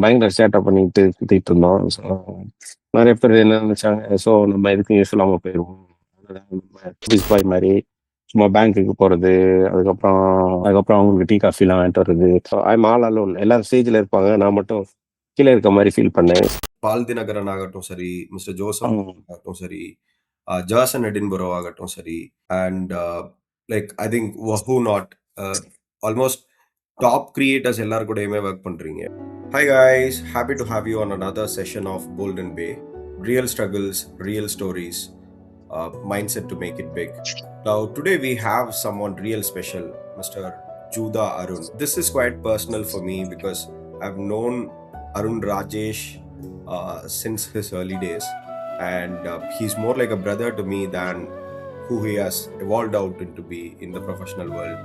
பயங்கர சேட்டை பண்ணிட்டு சுத்திட்டு இருந்தோம். ஸோ நிறைய பேர் என்ன நினைச்சாங்க, ஸோ நம்ம எதுக்கும் யூஸ் இல்லாமல் போயிடுவோம். ஆஃபீஸ் பாய் மாதிரி சும்மா பேங்க்குக்கு போகிறது, அதுக்கப்புறம் அதுக்கப்புறம் அவங்களுக்கு டீ காஃபிலாம் வாங்கிட்டு வர்றது. So I'm all alone. எல்லாரும் ஸ்டேஜில் இருப்பாங்க, நான் மட்டும் கீழே இருக்க மாதிரி ஃபீல் பண்ணேன். பால் தினகரன் ஆகட்டும் சரி, மிஸ்டர் ஜோசப் ஆகட்டும் சரி, ஜாசன் எடின்பரோ ஆகட்டும் சரி, and like I think who not almost top creators எல்லாரும் கூடயுமே ஒர்க் பண்றீங்க. Hi guys, happy to have you on another session of Golden Bay. Real struggles, real stories, mindset to make it big. Now today we have someone real special, Mr. Juda Arun. This is quite personal for me because I've known Arun Rajesh since his early days, and he's more like a brother to me than who he has evolved out into be in the professional world.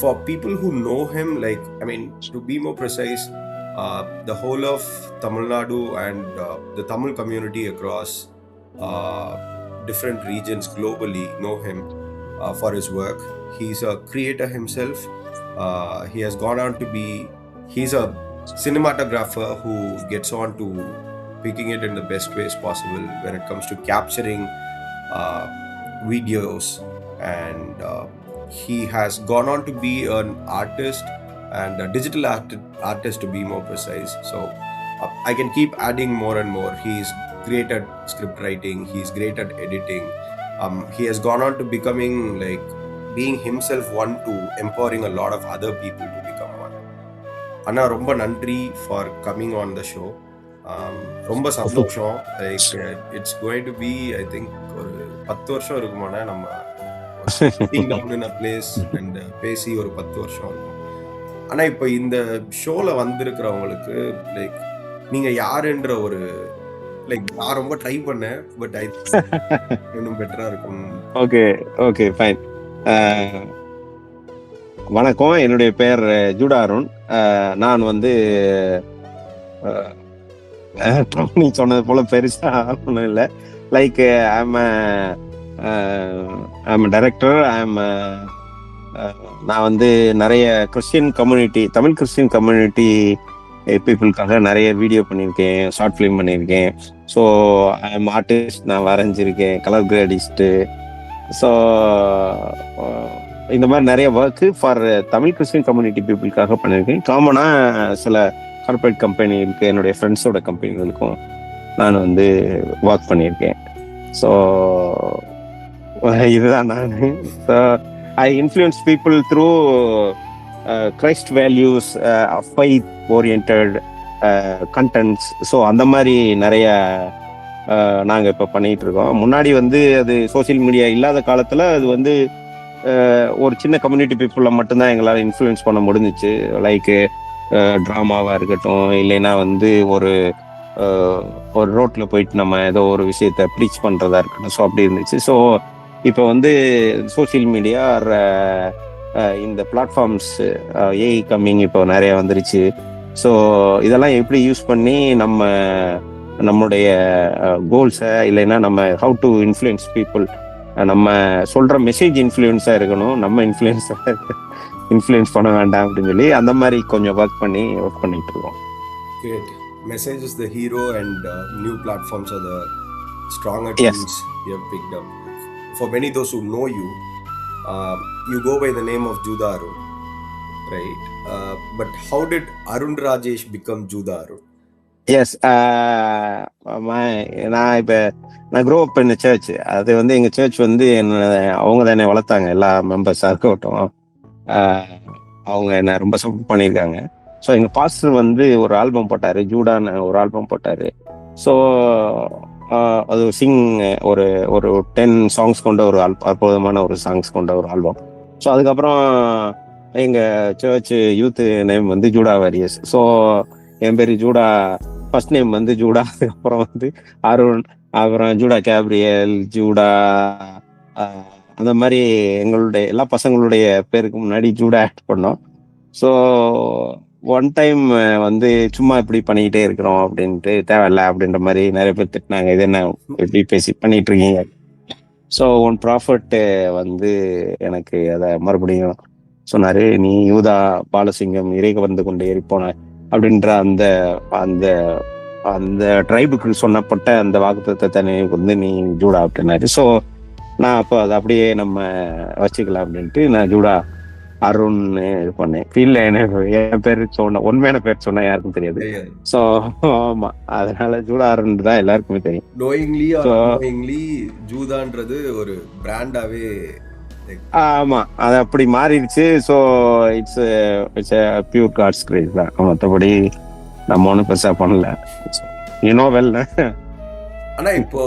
For people who know him, like, I mean, to be more precise, the whole of Tamil Nadu and the Tamil community across different regions globally know him for his work. He's a creator himself. He has gone on to be, he's a cinematographer who gets on to picking it in the best ways possible when it comes to capturing videos, and he has gone on to be an artist and a digital artist to be more precise. So I can keep adding more and more. He's great at script writing, he's great at editing. He has gone on to becoming, like, being himself one to empowering a lot of other people to become one. Anna, romba nandri for coming on the show. Romba சந்தோஷம். Like it's going to be, I think, ஒரு 10 வருஷம் இருக்குமாண்ணா நம்ம down in a place and பேசி ஒரு 10 வருஷம் இருக்கும். ஆனா இப்போ இந்த ஷோல வந்திருக்கிறவங்களுக்கு லைக் நீங்க யாருன்ற ஒரு லைக் நான் ரொம்ப ட்ரை பண்ணேன், பட் ஐ இன்னும் பெட்டரா இருக்கும். Okay okay fine. வணக்கம், என்னுடைய பெயர் ஜூடா அருண். நான் வந்து நீ சொன்னது போல பெருசா ஒன்றும் இல்லை. Like I'm director. நான் வந்து நிறைய Christian community, Tamil Christian community பீப்புளுக்காக நிறைய வீடியோ பண்ணியிருக்கேன், ஷார்ட் ஃபிலிம் பண்ணியிருக்கேன். ஸோ ஐம் ஆர்டிஸ்ட், நான் வரைஞ்சிருக்கேன், கலர் கிரேடிஸ்ட்டு. ஸோ இந்த மாதிரி நிறைய work for Tamil Christian community பீப்புளுக்காக பண்ணியிருக்கேன். காமனாக சில கார்பரேட் கம்பெனிகளுக்கு, என்னுடைய ஃப்ரெண்ட்ஸோட கம்பெனிகளுக்கும் நான் வந்து ஒர்க் பண்ணியிருக்கேன். ஸோ இதுதான் நான். So I influence people through Christ values, faith oriented contents. So அந்த மாதிரி நிறைய நாங்கள் இப்போ பண்ணிகிட்டு இருக்கோம். முன்னாடி வந்து அது சோசியல் மீடியா இல்லாத காலத்தில் அது வந்து ஒரு சின்ன கம்யூனிட்டி பீப்புளை மட்டும்தான் எங்களால் இன்ஃப்ளூயன்ஸ் பண்ண முடிஞ்சிச்சு. லைக்கு ட்ராமாவாக இருக்கட்டும், இல்லைன்னா வந்து ஒரு ரோட்டில் போயிட்டு நம்ம ஏதோ ஒரு விஷயத்த ப்ரீச் பண்ணுறதா இருக்கட்டும். ஸோ அப்படி இருந்துச்சு. ஸோ இப்போ வந்து சோசியல் மீடியா இந்த பிளாட்ஃபார்ம்ஸ், ஏஐ கம்மிங் இப்போ நிறைய வந்துருச்சு. ஸோ இதெல்லாம் எப்படி யூஸ் பண்ணி நம்மளுடைய கோல்ஸை, இல்லைன்னா நம்ம ஹவு டு இன்ஃப்ளூயன்ஸ் பீப்புள், நம்ம சொல்கிற மெசேஜ் இன்ஃப்ளூயன்ஸாக இருக்கணும், நம்ம இன்ஃப்ளூயன்ஸ் பண்ண வேண்டாம் அப்படின்னு சொல்லி அந்த மாதிரி கொஞ்சம் ஒர்க் பண்ணிட்டு இருக்கோம். Great. Message is the hero, and new platforms are the stronger tools you have picked up. For many those who know you, you go by the name of Juda Arun, right? But how did Arun Rajesh become Juda Arun? Yes, நான் grow up இந்த church. அது வந்து எங்கள் search வந்து அவங்க தான் என்னை வளர்த்தாங்க. எல்லா மெம்பர்ஸாக இருக்கட்டும், அவங்க என்ன ரொம்ப சப்போர்ட் பண்ணியிருக்காங்க. ஸோ எங்கள் பாஸ்டர் வந்து ஒரு ஆல்பம் போட்டார், ஜூடான்னு ஒரு ஆல்பம் போட்டார். ஸோ அது ஒரு 10 சாங்ஸ் கொண்ட ஒரு அற்புதமான ஒரு சாங்ஸ் கொண்ட ஒரு ஆல்பம். ஸோ அதுக்கப்புறம் எங்கள் சர்ச் யூத் நேம் வந்து ஜூடா வாரியர்ஸ். ஸோ என் பேர் ஜூடா, ஃபர்ஸ்ட் நேம் வந்து ஜூடா, அதுக்கப்புறம் வந்து அருண், அப்புறம் ஜூடா கேப்ரியல், ஜூடா, அந்த மாதிரி எங்களுடைய எல்லா பசங்களுடைய பேருக்கு முன்னாடி ஜூடா ஆட் பண்ணோம். ஸோ ஒன் டைம் வந்து சும்மா இப்படி பண்ணிக்கிட்டே இருக்கிறோம் அப்படின்ட்டு, தேவையில்ல அப்படின்ற மாதிரி நிறைய பேர் திட்டினாங்க, இது என்ன இப்படி பேசி பண்ணிட்டு இருக்கீங்க. ஸோ ஒன் ப்ராஃபிட் வந்து எனக்கு அதை மறுபடியும் சொன்னாரு, நீ யூதா பாலசிங்கம் இறைக்கு வந்து கொண்டு ஏறி போன அப்படின்ற அந்த அந்த அந்த ட்ரைபுக்கு சொன்னப்பட்ட அந்த வாக்குத்தத்தத்தை வந்து நீ ஜூடா அப்படின்னாரு. ஸோ நான் அப்போ அதை அப்படியே நம்ம வச்சுக்கலாம் அப்படின்ட்டு நான் ஜூடா அருண்னு இது பண்ணேன். ஃபீல்ட்ல எனக்கு என் பேர் சொன்ன உண்மையான பேர் சொன்னா யாருக்கும் தெரியாது. ஸோ ஆமா, அதனால ஜூடா அருண் தான் எல்லாருக்குமே தெரியும். நோயிங்லி ஜூதான்றது ஒரு பிராண்டாவே. ஆமா, அது அப்படி மாறிடுச்சு. So it's it's pure God's grace தான். மற்றபடி நம்ம ஒன்றும் பெருசா பண்ணல. You know well. ஆனா இப்போ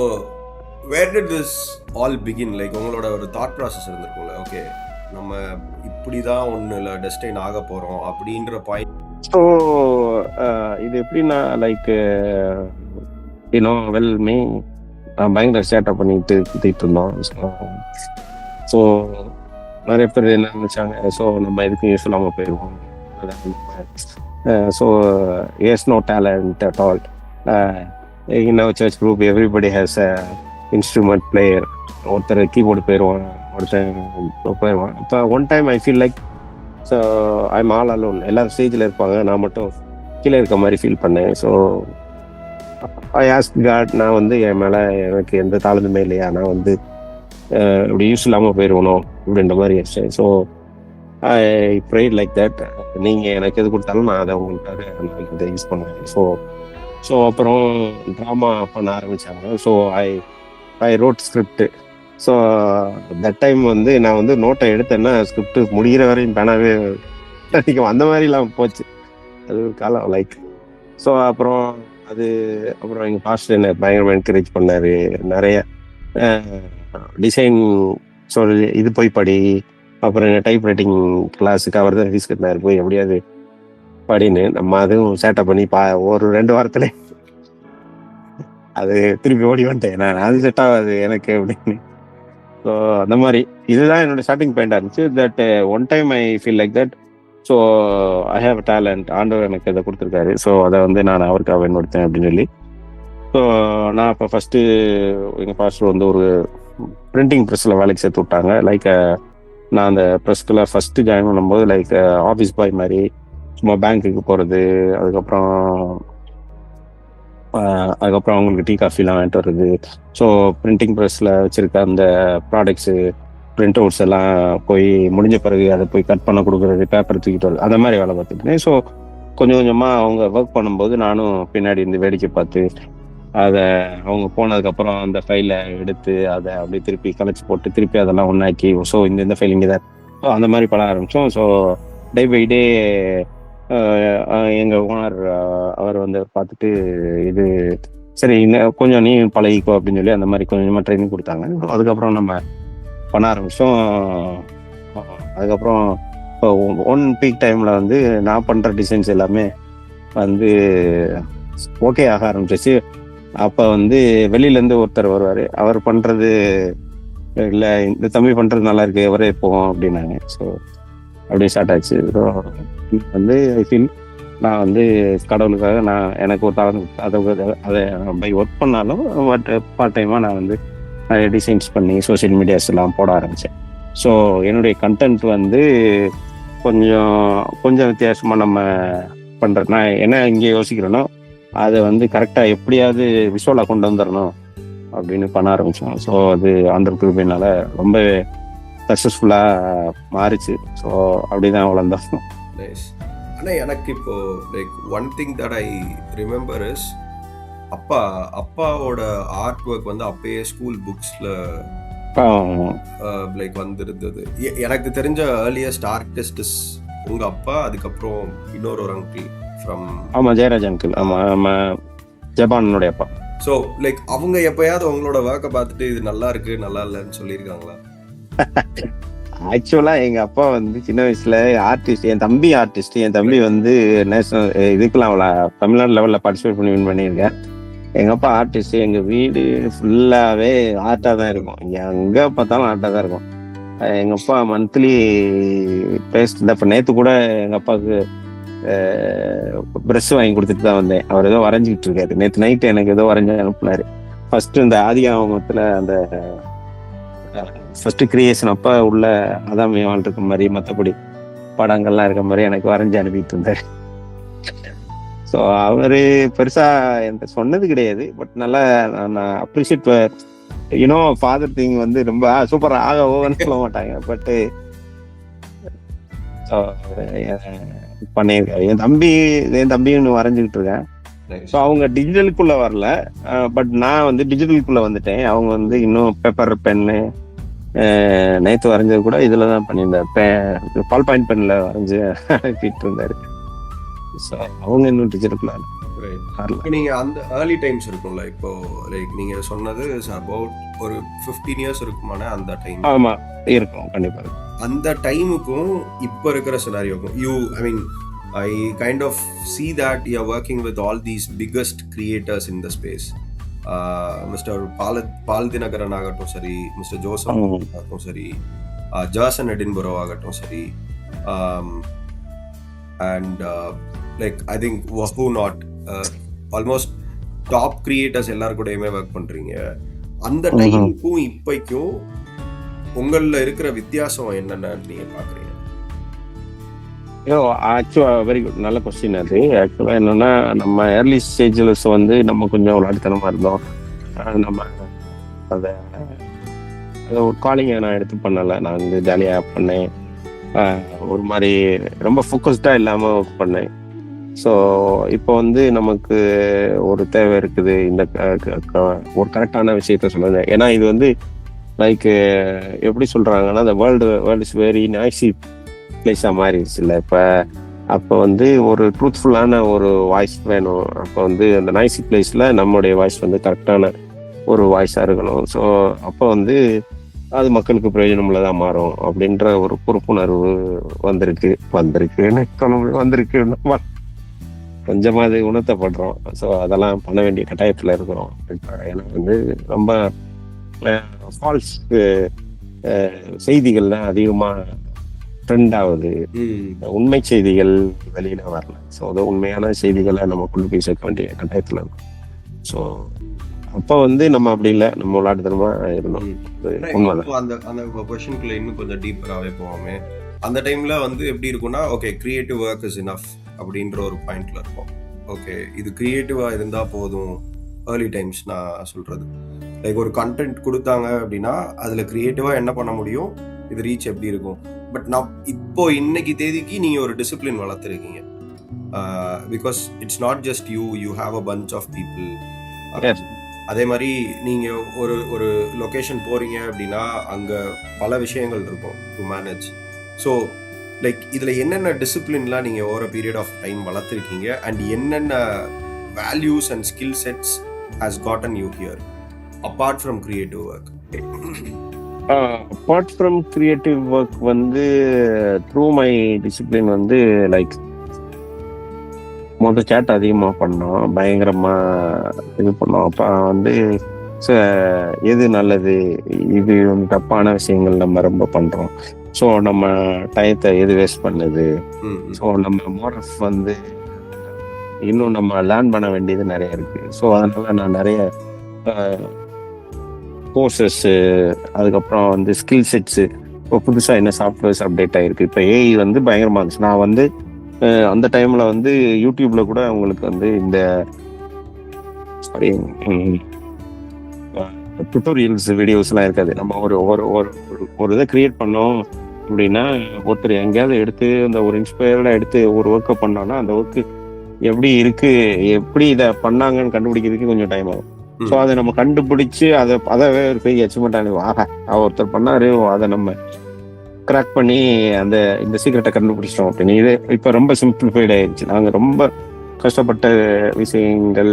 where did this all begin? Like உங்களோட ஒரு தாட் ப்ராசஸ் இருந்திருக்கும்ல, ஓகே நம்ம இப்படிதான் ஒன்றுல டெஸ்டைன் ஆக போறோம் அப்படின்ற பாயிண்ட். ஸோ இது எப்படின்னா லைக் யூனோ வெல் மீ பயங்கர சேட்டை பண்ணிட்டு சுத்திட்டு இருந்தோம். ஸோ நிறைய பேர் என்ன நினைச்சாங்க, ஸோ நம்ம எதுக்கும் யூஸ் இல்லாமல் போயிடுவோம். So yes no talent at all. In our church group everybody has a instrument player. ஒருத்தர் கீபோர்டு போயிடுவான், ஒருத்தர் போயிடுவான். இப்போ one time I feel like so I'm all alone. எல்லாரும் ஸ்டேஜில் இருப்பாங்க, நான் மட்டும் கீழே இருக்க மாதிரி ஃபீல் பண்ணேன். ஸோ ஐ ஆஸ்க் காட், நான் வந்து என் மேலே எனக்கு எந்த தாழ்ந்துமே இல்லையா, நான் வந்து இப்படி யூஸ் இல்லாமல் போயிடுவணும் அப்படின்ற மாதிரி யோசிச்சேன். So I prayed like that. நீங்கள் எனக்கு எது கொடுத்தாலும் நான் அதை உங்கள்கிட்ட இதை யூஸ் பண்ணுவேன். ஸோ அப்புறம் ட்ராமா பண்ண ஆரம்பித்தாங்க. So I wrote script. So that time வந்து நான் வந்து நோட்டை எடுத்தேன்னா ஸ்கிரிப்ட் முடிகிற வரையும் பேனாவே அடிக்கும், அந்த மாதிரிலாம் போச்சு. அது ஒரு காலம் லைக். ஸோ அப்புறம் எங்கள் பாஸ்டர் என்ன பயங்கரமாக என்கரேஜ் பண்ணார். நிறைய டிசைன் சொல்லி இது போய் படி, அப்புறம் டைப் ரைட்டிங் கிளாஸுக்கு அவர் தான் ஃபீஸ் கட்டினார், போய் எப்படியாவது படின்னு. நம்ம அதுவும் சேட்டை பண்ணி ஒரு 2 வாரத்துல அது திருப்பி ஓடி வந்துட்டேன். நான் அது செட் ஆகாது எனக்கு அப்படின்னு. ஸோ அந்த மாதிரி இதுதான் என்னோட ஸ்டார்டிங் பாயிண்டாக இருந்துச்சு. That one time I feel like that. So I have talent, ஆண்டவர் எனக்கு இதை கொடுத்துருக்காரு. ஸோ அதை வந்து நான் அவருக்காக பயன்படுத்தேன் அப்படின்னு சொல்லி. ஸோ நான் இப்போ ஃபஸ்ட்டு எங்கள் பாஸ்டர் வந்து ஒரு பிரிண்டிங் ப்ரெஸ்ஸில் வேலைக்கு சேர்த்து விட்டாங்க. லைக் நான் அந்த ப்ரெஸ்ஸில் ஃபஸ்ட்டு ஜாயின் பண்ணும்போது லைக் ஆஃபீஸ் பாய் மாதிரி சும்மா பேங்க்குக்கு போகிறது, அதுக்கப்புறம் அவங்களுக்கு டீ காஃபிலாம் வாங்கிட்டு வர்றது. ஸோ பிரிண்டிங் ப்ரெஸ்ஸில் வச்சுருக்க அந்த ப்ராடக்ட்ஸு பிரிண்ட் அவுட்ஸ் எல்லாம் போய் முடிஞ்ச பிறகு அதை போய் கட் பண்ண கொடுக்குறது, பேப்பர் தூக்கிட்டு வருது, அந்த மாதிரி வேலை பார்த்துட்டேன். ஸோ கொஞ்சம் கொஞ்சமாக அவங்க ஒர்க் பண்ணும்போது நானும் பின்னாடி இருந்து வேடிக்கை பார்த்து அதை அவங்க போனதுக்கப்புறம் அந்த ஃபைலை எடுத்து அதை அப்படியே திருப்பி கலைச்சி போட்டு திருப்பி அதெல்லாம் ஒன்றாக்கி, ஸோ இந்த ஃபைல் இங்கே தான். ஸோ அந்த மாதிரி பண்ண ஆரம்பித்தோம். ஸோ டே பை டே எங்கள் ஓனர் அவர் வந்து பார்த்துட்டு இது சரி இன்னும் கொஞ்சம் நீ பழகிக்கோ அப்படின்னு சொல்லி அந்த மாதிரி கொஞ்சம் கொஞ்சமாக ட்ரைனிங் கொடுத்தாங்க. அதுக்கப்புறம் நம்ம பண்ண ஆரம்பித்தோம். அதுக்கப்புறம் இப்போ ஒன் பீக் டைமில் வந்து நான் பண்ணுற டிசைன்ஸ் எல்லாமே வந்து ஓகே ஆக ஆரம்பிச்சிச்சு. அப்போ வந்து வெளியிலேருந்து ஒருத்தர் வருவார், அவர் பண்ணுறது இல்லை இந்த தம்பி பண்ணுறது நல்லா இருக்கு, ஒரே போவோம் அப்படின்னாங்க. ஸோ அப்படியே ஸ்டார்ட் ஆச்சு. ஸோ வந்து ஐ ஃபீல் நான் வந்து கடவுளுக்காக நான் எனக்கு ஒரு தாளம் அதை பை ஒர்க் பண்ணாலும் பட் பார்ட் டைமாக நான் வந்து நிறைய டிசைன்ஸ் பண்ணி சோஷியல் மீடியாஸ் எல்லாம் போட ஆரம்பித்தேன். ஸோ என்னுடைய கண்டென்ட் வந்து கொஞ்சம் வித்தியாசமாக நம்ம பண்ணுறது. நான் என்ன இங்கே யோசிக்கிறேனோ அதை வந்து கரெக்டாக எப்படியாவது விஷுவலாக கொண்டு வந்துடணும் அப்படின்னு பண்ண ஆரம்பித்தோம். ஸோ அது ஆண்டவர் கிருபையினால ரொம்ப சக்ஸஸ்ஃபுல்லாக மாறிச்சு. ஸோ அப்படிதான் வளர்ந்தோம். ஆனால் எனக்கு இப்போ like one thing that I remember is அப்பாவோட ஆர்ட் ஒர்க் வந்து அப்பயே ஸ்கூல் புக்ஸில் லைக் வந்திருந்தது. எனக்கு தெரிஞ்ச ஏர்லியஸ்ட் ஆர்டிஸ்ட் உங்கள் அப்பா, அதுக்கப்புறம் இன்னொரு அங்கிள் ஃப்ரம் ஜெயராஜ் அங்கிள். ஜப்பானுடைய அப்பா. ஸோ லைக் அவங்க எப்பயாவது உங்களோட ஒர்க்கை பார்த்துட்டு இது நல்லா இருக்கு நல்லா இல்லைன்னு சொல்லியிருக்காங்களா? ஆக்சுவலா எங்க அப்பா வந்து சின்ன வயசுல ஆர்டிஸ்ட். என் தம்பி வந்து நேஷனல் இதுக்கெல்லாம் தமிழ்நாடு லெவல்ல பார்ட்டிசிபேட் பண்ணி வின் பண்ணியிருக்கேன். எங்க அப்பா ஆர்டிஸ்ட். எங்க வீடு ஃபுல்லாவே ஆர்ட்டா தான் இருக்கும், எங்க பார்த்தாலும் ஆர்ட்டா தான் இருக்கும். எங்க அப்பா மந்த்லி பேஸ்ட் இப்போ நேற்று கூட எங்க அப்பாவுக்கு ப்ரெஷ் வாங்கி கொடுத்துட்டு தான் வந்தேன். அவர் ஏதோ வரைஞ்சிக்கிட்டு இருக்காரு. நேற்று நைட்டு எனக்கு ஏதோ வரைஞ்சி அனுப்புனாரு. ஃபர்ஸ்ட் இந்த ஆதிகாமத்துல அந்த ஃபர்ஸ்ட் கிரியேஷன் அப்ப உள்ள அதான் வாழ்ற மாதிரி. மற்றபடி படங்கள்லாம் இருக்க மாதிரி எனக்கு வரைஞ்சி அனுப்பிட்டு இருந்தாரு. ஸோ அவரு பெருசா என்கிட்ட சொன்னது கிடையாது. பட் நல்லா நான் அப்ரிஷியேட் யூனோ ஃபாதர் திங் வந்து ரொம்ப சூப்பர் ஆக ஓவன்னு சொல்ல மாட்டாங்க. பட்டு பண்ணியிருக்காரு. என் தம்பின்னு வரைஞ்சிக்கிட்டு இருக்கேன். ஸோ அவங்க டிஜிட்டலுக்குள்ள வரல. பட் நான் வந்து டிஜிட்டலுக்குள்ள வந்துட்டேன். அவங்க வந்து இன்னும் பேப்பர் பென்னு நேற்று வரைஞ்சது கூட இதுல தான் பண்ணியிருந்தார். பால் பாயிண்ட் பென்ல வரைஞ்சு அனுப்பிட்டு இருந்தாரு. ஸோ அவங்க இன்னும் டிஜிட்டலுக்குள்ள இப்போ நீங்க அந்த ஏர்லி டைம்ஸ் இருக்கும்ல, இப்போ லைக் நீங்க சொன்னது அபவுட் ஒரு 15 இயர்ஸ் இருக்குமான அந்த டைம். ஆமா இருக்கும், கண்டிப்பா. அந்த டைமுக்கும் இப்போ இருக்கிற சினாரியோக்கும் I kind of see that you are working with all these biggest creators in the space. Mr. Paal Dinakaran ஆகட்டும் சரி, Mr. Joseph ஆகட்டும் சரி, Jason Edinburgh ஆகட்டும் சரி, and like I think who not almost top creators எல்லாரும் கூடயுமே work பண்றீங்க. அந்த டைமுக்கும் இப்போக்கும் உங்கள இருக்கிற வித்தியாசம் என்னன்னு நீங்க பாக்குறீங்க? ஆக்சுவலா வெரி குட், நல்ல கொஸ்டின் அது. ஆக்சுவலா என்னன்னா, நம்ம ஏர்லி ஸ்டேஜில் வந்து நம்ம கொஞ்சம் விளையாட்டுத்தனமா இருந்தோம். நம்ம அதை ஒரு காலிங்கை நான் எடுத்து பண்ணலை. நான் வந்து ஜாலியாக பண்ணேன். ஒரு மாதிரி ரொம்ப ஃபோக்கஸ்டாக இல்லாமல் ஒர்க் பண்ணேன். ஸோ இப்போ வந்து நமக்கு ஒரு தேவை இருக்குது, இந்த ஒரு கரெக்டான விஷயத்த சொல்லுங்க. ஏன்னா இது வந்து லைக் எப்படி சொல்றாங்கன்னா, இந்த வேர்ல்டு இஸ் வெரி நாய்ஸி பிளேஸாக மாறிடுச்சு இல்லை இப்போ. அப்போ வந்து ஒரு ட்ரூத்ஃபுல்லான ஒரு வாய்ஸ் வேணும். அப்போ வந்து அந்த நாய்ஸி பிளேஸில் நம்மளுடைய வாய்ஸ் வந்து கரெக்டான ஒரு வாய்ஸாக இருக்கணும். ஸோ அப்போ வந்து அது மக்களுக்கு பிரயோஜனம் உள்ளதாக மாறும் அப்படின்ற ஒரு பொறுப்புணர்வு வந்திருக்கு கொஞ்சமாக அது உணர்த்தப்படுறோம். ஸோ அதெல்லாம் பண்ண வேண்டிய கட்டாயத்தில் இருக்கிறோம். ஏன்னா வந்து ரொம்ப ஃபால்ஸ் செய்திகள் தான் அதிகமாக ட்ரெண்ட் ஆகுது. உண்மை செய்திகள் வெளியில வரல. ஸோ அது உண்மையான செய்திகளை நம்ம கொண்டு போய் சேர்க்க வேண்டிய கட்டாயத்தில் இருக்கும். ஸோ அப்போ வந்து நம்ம அப்படி இல்லை, நம்ம விளையாட்டுத்தனமா இருந்தோம். அந்த கொஸ்டின்குள்ள இன்னும் கொஞ்சம் டீப்பராகவே போவோமே. அந்த டைம்ல வந்து எப்படி இருக்கும்னா, okay creative work is enough அப்படின்ற ஒரு பாயிண்ட்ல இருக்கும். ஓகே இது கிரியேட்டிவா இருந்தா போதும். ஏர்லி டைம்ஸ் நான் சொல்றது லைக் ஒரு கண்டென்ட் கொடுத்தாங்க அப்படின்னா அதுல கிரியேட்டிவா என்ன பண்ண முடியும், இது ரீச் எப்படி இருக்கும். பட் நான் இப்போ இன்னைக்கு தேதிக்கு நீங்க ஒரு டிசிப்ளின் வளர்த்துருக்கீங்க. Because it's not just you have a bunch of people. அதே மாதிரி நீங்க ஒரு லொகேஷன் போறீங்க அப்படின்னா அங்க பல விஷயங்கள் இருக்கும் டு மேனேஜ். ஸோ லைக் இதுல என்னென்ன டிசிப்ளின்லாம் நீங்க ஓவர பீரியட் ஆஃப் டைம் வளர்த்துருக்கீங்க அண்ட் என்னென்ன values and skill sets has cotton you here apart from creative work? Apart from creative work வந்து த்ரூ மை டிசிப்ளின் வந்து லைக் மொதல் சேட் அதிகமாக பண்ணோம், பயங்கரமாக இது பண்ணோம். அப்போ வந்து எது நல்லது, இது வந்து தப்பான விஷயங்கள் நம்ம ரொம்ப பண்ணுறோம். ஸோ நம்ம டயத்தை எது வேஸ்ட் பண்ணுது. ஸோ நம்ம மோரஃப் வந்து இன்னும் நம்ம லேர்ன் பண்ண வேண்டியது நிறைய இருக்குது. ஸோ அதனால நான் நிறைய கோர்சஸ்ஸு, அதுக்கப்புறம் வந்து ஸ்கில் செட்ஸு, இப்போ புதுசாக என்ன சாஃப்ட்வேர்ஸ் அப்டேட் ஆகிருக்கு. இப்போ ஏஐ வந்து பயங்கரமாக இருந்துச்சு. நான் வந்து அந்த டைமில் வந்து யூடியூப்ல கூட அவங்களுக்கு வந்து இந்த டுட்டோரியல்ஸ் வீடியோஸ்லாம் இருக்காது. நம்ம ஒரு இதை கிரியேட் பண்ணோம் அப்படின்னா ஒருத்தர் எங்கேயாவது எடுத்து அந்த ஒரு இன்ஸ்பயர்டாக எடுத்து ஒரு ஒர்க்கை பண்ணோன்னா அந்த ஒர்க்கு எப்படி இருக்கு, எப்படி இதை பண்ணாங்கன்னு கண்டுபிடிக்கிறதுக்கு கொஞ்சம் டைம் ஆகும். ஸோ அதை நம்ம கண்டுபிடிச்சு அதை ஒரு பெரிய அச்சீவ்மெண்ட் ஆக ஒருத்தர் பண்ணாரு, அதை நம்ம கிராக் பண்ணி இந்த சீக்கிரட்டை கண்டுபிடிச்சிட்டோம் அப்படின்னு. இது இப்போ ரொம்ப சிம்பிளிஃபைட் ஆயிடுச்சு. நாங்கள் ரொம்ப கஷ்டப்பட்ட விஷயங்கள்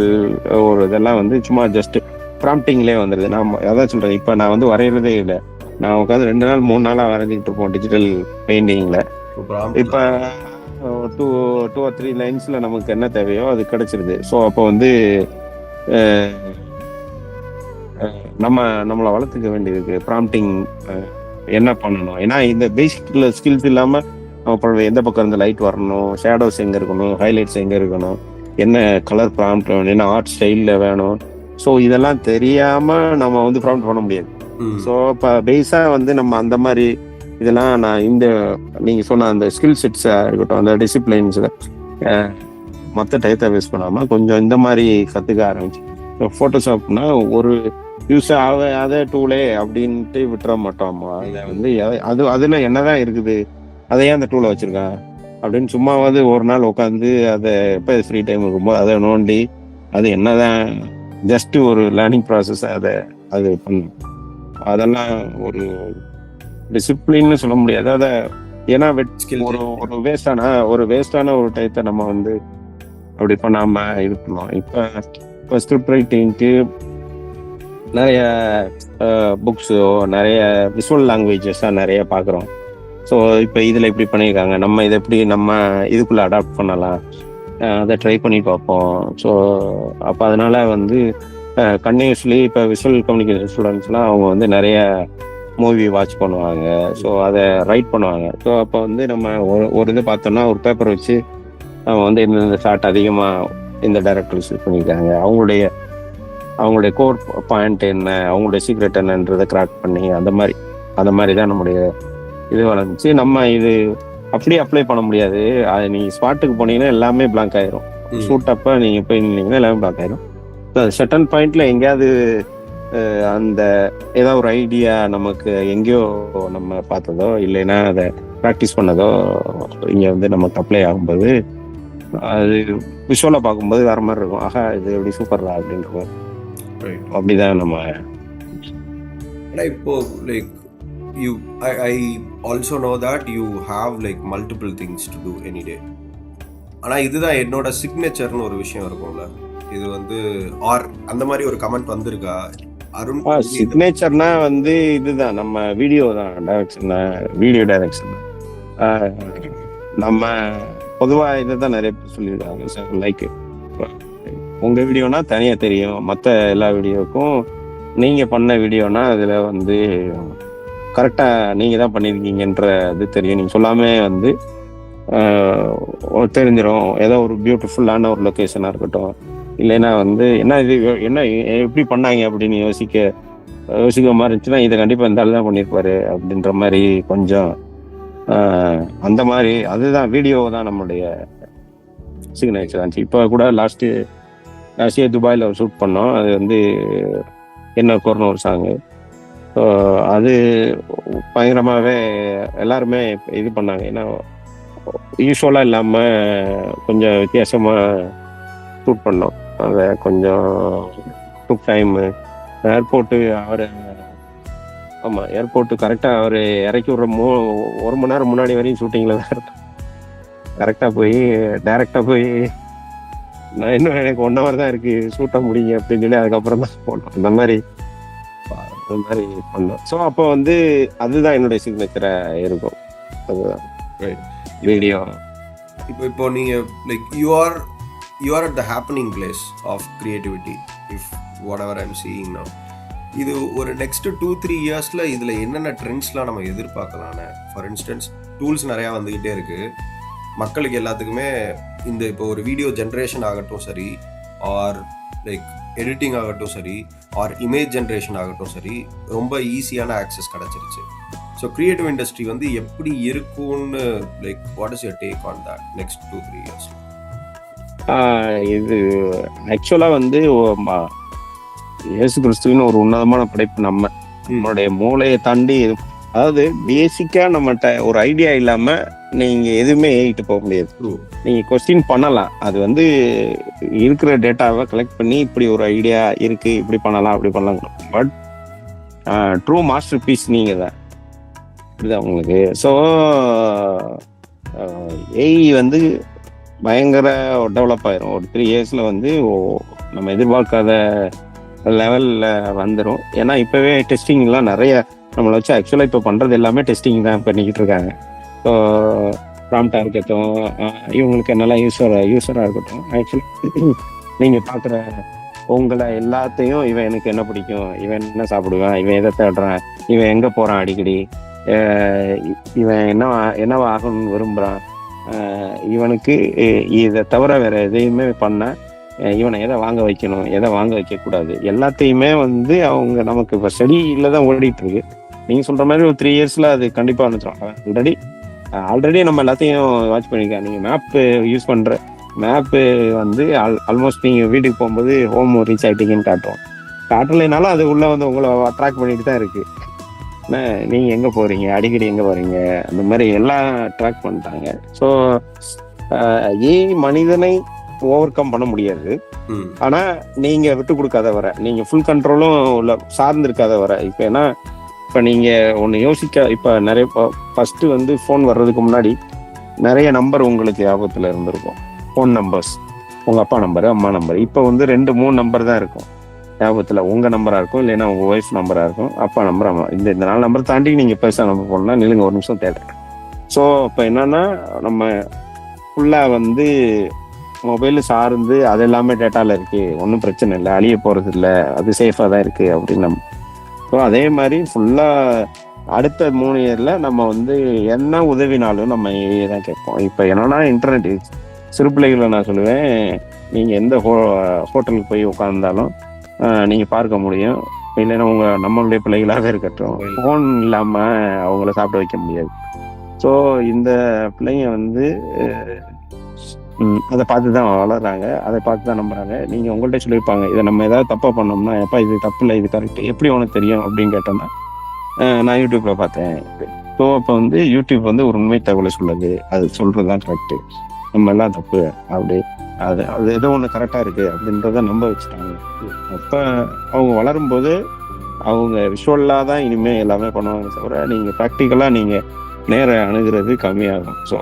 ஒரு இதெல்லாம் வந்து சும்மா ஜஸ்ட் ப்ராம்ப்டிங்லேயே வந்துடுது. நான் அதான் சொல்கிறேன், இப்போ நான் வந்து வரைகிறதே இல்லை. நான் உட்காந்து 2 நாள் 3 நாளாக வரைஞ்சிக்கிட்டு இருப்போம் டிஜிட்டல் பெயிண்டிங்கில். இப்போ 2 or 3 லைன்ஸில் நமக்கு என்ன தேவையோ அது கிடைச்சிருது. ஸோ அப்போ வந்து நம்மளை வளர்த்துக்க வேண்டியிருக்கு. ப்ராம்ப்டிங் என்ன பண்ணணும், ஏன்னா இந்த பேசிக் ஸ்கில்ஸ் இல்லாமல் நம்ம எந்த பக்கம் இருந்து லைட் வரணும், ஷேடோஸ் எங்கே இருக்கணும், ஹைலைட்ஸ் எங்கே இருக்கணும், என்ன கலர் ப்ராம்ப்ட் வேணும், என்ன ஆர்ட் ஸ்டைலில் வேணும். ஸோ இதெல்லாம் தெரியாமல் நம்ம வந்து ப்ராம்ப்ட் பண்ண முடியாது. ஸோ இப்போ பேஸாக வந்து நம்ம அந்த மாதிரி இதெல்லாம் நான் இந்த நீங்கள் சொன்ன அந்த ஸ்கில் செட்ஸாக இருக்கட்டும், அந்த டிசிப்ளின்ஸில் மற்ற டயத்தை வேஸ்ட் பண்ணாமல் கொஞ்சம் இந்த மாதிரி கற்றுக்க ஆரம்பிச்சு. ஃபோட்டோஷாப்னா ஒரு யூஸ் அதே டூலே அப்படின்ட்டு விட்டுற மாட்டோம்மா. அதை வந்து அதில் என்னதான் இருக்குது, அதையே அந்த டூலை வச்சுருக்கான் அப்படின்னு சும்மாவது ஒரு நாள் உட்காந்து அதை எப்போ ஃப்ரீ டைம் இருக்கும்போது அதை நோண்டி அது என்னதான் ஜஸ்ட் ஒரு லேர்னிங் ப்ராசஸ் அது பண்ணும். அதெல்லாம் ஒரு டிசிப்ளின்னு சொல்ல முடியாது. அதை ஏன்னா ஒரு வேஸ்டான ஒரு டயத்தை நம்ம வந்து அப்படி பண்ணாம இது பண்ணுவோம். இப்போ ஸ்கிரிப்ட் ரைட்டிங்க்கு நிறைய புக்ஸோ நிறைய விஷுவல் லாங்குவேஜஸாக நிறைய பார்க்குறோம். ஸோ இப்போ இதில் இப்படி பண்ணியிருக்காங்க, நம்ம இதை எப்படி நம்ம இதுக்குள்ளே அடாப்ட் பண்ணலாம், அதை ட்ரை பண்ணி பார்ப்போம். ஸோ அப்போ அதனால வந்து கண்டினியூஸ்லி இப்போ விஷுவல் கம்யூனிகேஷன் ஸ்டூடெண்ட்ஸ்லாம் அவங்க வந்து நிறைய மூவி வாட்ச் பண்ணுவாங்க. ஸோ அதை ரைட் பண்ணுவாங்க. ஸோ அப்போ வந்து நம்ம ஒரு இது பார்த்தோம்னா ஒரு பேப்பர் வச்சு நம்ம வந்து இந்த ஷார்ட் அதிகமாக இந்த டைரக்டர்ஸ் யூஸ் பண்ணியிருக்காங்க, அவங்களுடைய கோர் பாயிண்ட் என்ன, அவங்களுடைய சீக்ரெட் என்னன்றதை கிராக் பண்ணி அந்த மாதிரி தான் நம்முடைய இது வளர்ந்துச்சு. நம்ம இது அப்படியே அப்ளை பண்ண முடியாது. அது நீங்கள் ஸ்பாட்டுக்கு போனீங்கன்னா எல்லாமே பிளாங்க் ஆயிரும். ஷூட் அப்போ நீங்கள் போய் நின்னீங்கன்னா எல்லாமே பிளாங்க் ஆயிரும். சர்டன் பாயிண்ட்ல எங்கேயாவது அந்த ஏதாவது ஒரு ஐடியா நமக்கு எங்கேயோ நம்ம பார்த்ததோ இல்லைன்னா அதை ப்ராக்டிஸ் பண்ணதோ இங்கே வந்து நமக்கு அப்ளை ஆகும்போது அது விஷுவலாக பார்க்கும்போது வேற மாதிரி இருக்கும். ஆஹா இது எப்படி சூப்பர்ரா அப்படின்ற அப்படிதான் நம்ம. இப்போ like I also know that you have like multiple things to do any day. ஆனால் இதுதான் என்னோட சிக்னேச்சர்னு ஒரு விஷயம் இருக்கும்ல, இது வந்து ஆர் அந்த மாதிரி ஒரு கமெண்ட் வந்திருக்கா அருண்? சிக்னேச்சர்னா வந்து இதுதான் நம்ம வீடியோ டைரக்ஷன். நம்ம பொதுவாக இதை தான் நிறைய பேர் சொல்லியிருக்காங்க. லைக் உங்கள் வீடியோனா தனியாக தெரியும், மற்ற எல்லா வீடியோவுக்கும் நீங்கள் பண்ண வீடியோனா அதில் வந்து கரெக்டாக நீங்கள் தான் பண்ணியிருக்கீங்கன்ற இது தெரியும். நீங்கள் சொல்லாமல் வந்து தெரிஞ்சிடும். ஏதோ ஒரு பியூட்டிஃபுல்லான ஒரு லொக்கேஷனாக இருக்கட்டும், இல்லைன்னா வந்து என்ன இது என்ன எப்படி பண்ணாங்க அப்படின்னு யோசிக்க மாதிரி இருந்துச்சுன்னா இதை கண்டிப்பாக இந்த ஆள் தான் பண்ணியிருப்பாரு அப்படின்ற மாதிரி கொஞ்சம் அந்த மாதிரி அதுதான் வீடியோ தான் நம்மளுடைய சிக்னேச்சர் ஆச்சு. இப்போ கூட லாஸ்ட் இயர் துபாயில் ஒரு ஷூட் பண்ணோம். அது வந்து என்ன கோர்னு ஒரு சாங்கு. ஸோ அது பயங்கரமாகவே எல்லாருமே இது பண்ணாங்க. ஏன்னா யூஸ்வலாக இல்லாமல் கொஞ்சம் வித்தியாசமாக ஷூட் பண்ணோம். அதை கொஞ்சம் டூக் டைமு ஏர்போர்ட்டு ஏர்போர்ட்டு கரெக்டாக அவர் இறக்கி விட்ற 1 மணி நேரம் முன்னாடி வரையும் ஷூட்டிங்கில் தான் இருக்கும். கரெக்டாக போய் டைரெக்டாக போய் நான் இன்னும் எனக்கு 1 hour தான் இருக்குது ஷூட்டாக முடியுங்க அப்படின்னு சொல்லி அதுக்கப்புறம் தான் போனோம். அந்த மாதிரி பண்ணோம். ஸோ அப்போ வந்து அதுதான் என்னுடைய சிக்னேச்சராக இருக்கும். அதுதான் வீடியோ. இப்போ நீங்கள் like you are at the happening place of creativity. If whatever I'm seeing now, இது ஒரு நெக்ஸ்ட் 2-3 இயர்ஸில் இதில் என்னென்ன ட்ரெண்ட்ஸ்லாம் நம்ம எதிர்பார்க்கலான்னு? ஃபார் இன்ஸ்டன்ஸ் டூல்ஸ் நிறையா வந்துக்கிட்டே இருக்குது. மக்களுக்கு எல்லாத்துக்குமே இந்த இப்போ ஒரு வீடியோ ஜென்ரேஷன் ஆகட்டும் சரி, ஆர் லைக் எடிட்டிங் ஆகட்டும் சரி, ஆர் இமேஜ் ஜென்ரேஷன் ஆகட்டும் சரி, ரொம்ப ஈஸியான ஆக்சஸ் கிடச்சிருச்சு. ஸோ கிரியேட்டிவ் இண்டஸ்ட்ரி வந்து எப்படி இருக்கும்னு like what is your take on that next 2-3 years? இது ஆக்சுவலாக வந்து இயேசு கிறிஸ்துவின் ஒரு உன்னதமான படைப்பு. நம்மளுடைய மூளையை தாண்டி, அதாவது பேசிக்கா நம்மகிட்ட ஒரு ஐடியா இல்லாம நீங்க எதுவுமே ஏறிட்டு போக முடியாது. நீங்க கொஸ்டின் பண்ணலாம், அது வந்து இருக்கிற டேட்டாவை கலெக்ட் பண்ணி இப்படி ஒரு ஐடியா இருக்கு, இப்படி பண்ணலாம் அப்படி பண்ணலாம். பட் ட்ரூ மாஸ்டர் பீஸ் நீங்க தான், இதுதான் உங்களுக்கு. ஸோ ஏஐ வந்து பயங்கர டெவலப் ஆயிரும். ஒரு 3 இயர்ஸ்ல வந்து நம்ம எதிர்பார்க்காத லெவல்ல வந்துடும். ஏன்னா இப்பவே டெஸ்டிங்லாம் நிறைய நம்மளை வச்சு ஆக்சுவலாக இப்போ பண்ணுறது எல்லாமே டெஸ்டிங் தான் பண்ணிக்கிட்டு இருக்காங்க. ஸோ ப்ராம்ப்டாக இருக்கட்டும், இவங்களுக்கு என்னெல்லாம் யூஸராக இருக்கட்டும், ஆக்சுவலாக நீங்கள் பார்க்குற உங்களை எல்லாத்தையும் இவன் எனக்கு என்ன பிடிக்கும், இவன் என்ன சாப்பிடுவான், இவன் எதை தேடுறான், இவன் எங்கே போகிறான் அடிக்கடி, இவன் என்னவா ஆகணும்னு விரும்புகிறான், இவனுக்கு இதை தவிர வேற எதையுமே பண்ண இவனை எதை வாங்க வைக்கணும், எதை வாங்க வைக்கக்கூடாது, எல்லாத்தையுமே வந்து அவங்க நமக்கு இப்போ ஸ்டடியில் தான் ஓடிட்டு இருக்கு. நீங்கள் சொல்கிற மாதிரி ஒரு 3 இயர்ஸில் அது கண்டிப்பாக வந்துடும். ஆல்ரெடி நம்ம எல்லாத்தையும் வாட்ச் பண்ணியிருக்கேன். நீங்கள் மேப்பு யூஸ் பண்ணுற மேப்பு வந்து ஆல்மோஸ்ட் நீங்கள் வீட்டுக்கு போகும்போது ஹோம் ரீச் ஆகிட்டீங்கன்னு காட்டலைனாலும் அது உள்ளே வந்து உங்களை அட்ராக்ட் பண்ணிட்டு தான் இருக்குது. நீங்கள் எங்கே போகிறீங்க, அடிக்கடி எங்கே போகிறீங்க, அந்த மாதிரி எல்லாம் ட்ராக் பண்ணிட்டாங்க. ஸோ மனிதனை ஓவர் கம் பண்ண முடியாது. ஆனால் நீங்கள் விட்டு கொடுக்காத வர, நீங்கள் ஃபுல் கண்ட்ரோலும் உள்ள சார்ந்து இருக்காத வர. இப்போ நீங்கள் ஒன்று இப்போ நிறைய ஃபஸ்ட்டு வந்து ஃபோன் வர்றதுக்கு முன்னாடி நிறைய நம்பர் உங்களுக்கு ஞாபகத்தில் இருந்திருக்கும். ஃபோன் நம்பர்ஸ், உங்கள் அப்பா நம்பரு, அம்மா நம்பர். இப்போ வந்து 2-3 நம்பர் தான் இருக்கும் ஞாபகத்தில். உங்கள் நம்பராக இருக்கும், இல்லைன்னா உங்கள் ஒய்ஃப் நம்பராக இருக்கும், அப்பா நம்பர், அம்மா. இந்த 4 நம்பர் தாண்டி நீங்கள் பெருசாக நம்பர் போடணும்னா நிலுங்க ஒரு நிமிஷம் தேடுறேன். ஸோ இப்போ என்னன்னா நம்ம ஃபுல்லாக வந்து மொபைல் சார்ந்து அது எல்லாமே டேட்டாவில் இருக்குது, ஒன்றும் பிரச்சனை இல்லை, அழிய போகிறது இல்லை, அது சேஃபாக தான் இருக்குது அப்படின்னு ஸோ அதே மாதிரி ஃபுல்லாக அடுத்த 3 இயரில் நம்ம வந்து என்ன உதவினாலும் நம்ம தான் கேட்போம். இப்போ என்னன்னா இன்டர்நெட் சிறு பிள்ளைகளை நான் சொல்லுவேன், நீங்கள் எந்த ஹோட்டலுக்கு போய் உட்கார்ந்தாலும் நீங்கள் பார்க்க முடியும். இல்லைன்னா நம்மளுடைய பிள்ளைகளாகவே இருக்கட்டும், ஃபோன் இல்லாமல் அவங்கள சாப்பிட வைக்க முடியாது. ஸோ இந்த பிள்ளைங்க வந்து அதை பார்த்து தான் வளர்றாங்க, அதை பார்த்து தான் நம்புறாங்க. நீங்கள் உங்கள்கிட்ட சொல்லியிருப்பாங்க, இதை நம்ம ஏதாவது தப்பாக பண்ணோம்னா, எப்பா இது தப்பு இல்லை, இது கரெக்ட், எப்படி உனக்கு தெரியும் அப்படின்னு கேட்டோம்னா, நான் யூடியூப்ல பார்த்தேன். ஸோ அப்போ வந்து யூடியூப் வந்து ஒரு உண்மை தகவலை சொல்லுது, அது சொல்றது தான் கரெக்டு, நம்ம எல்லாம் தப்பு அப்படி அது ஏதோ ஒன்று கரெக்டாக இருக்கு அப்படின்றத நம்ப வச்சுட்டாங்க. அப்போ அவங்க வளரும்போது அவங்க விஷுவலாக தான் இனிமேல் எல்லாமே பண்ணுவாங்க தவிர நீங்கள் ப்ராக்டிக்கலாக நீங்கள் நேர அணுகிறது கம்மியாகும். ஸோ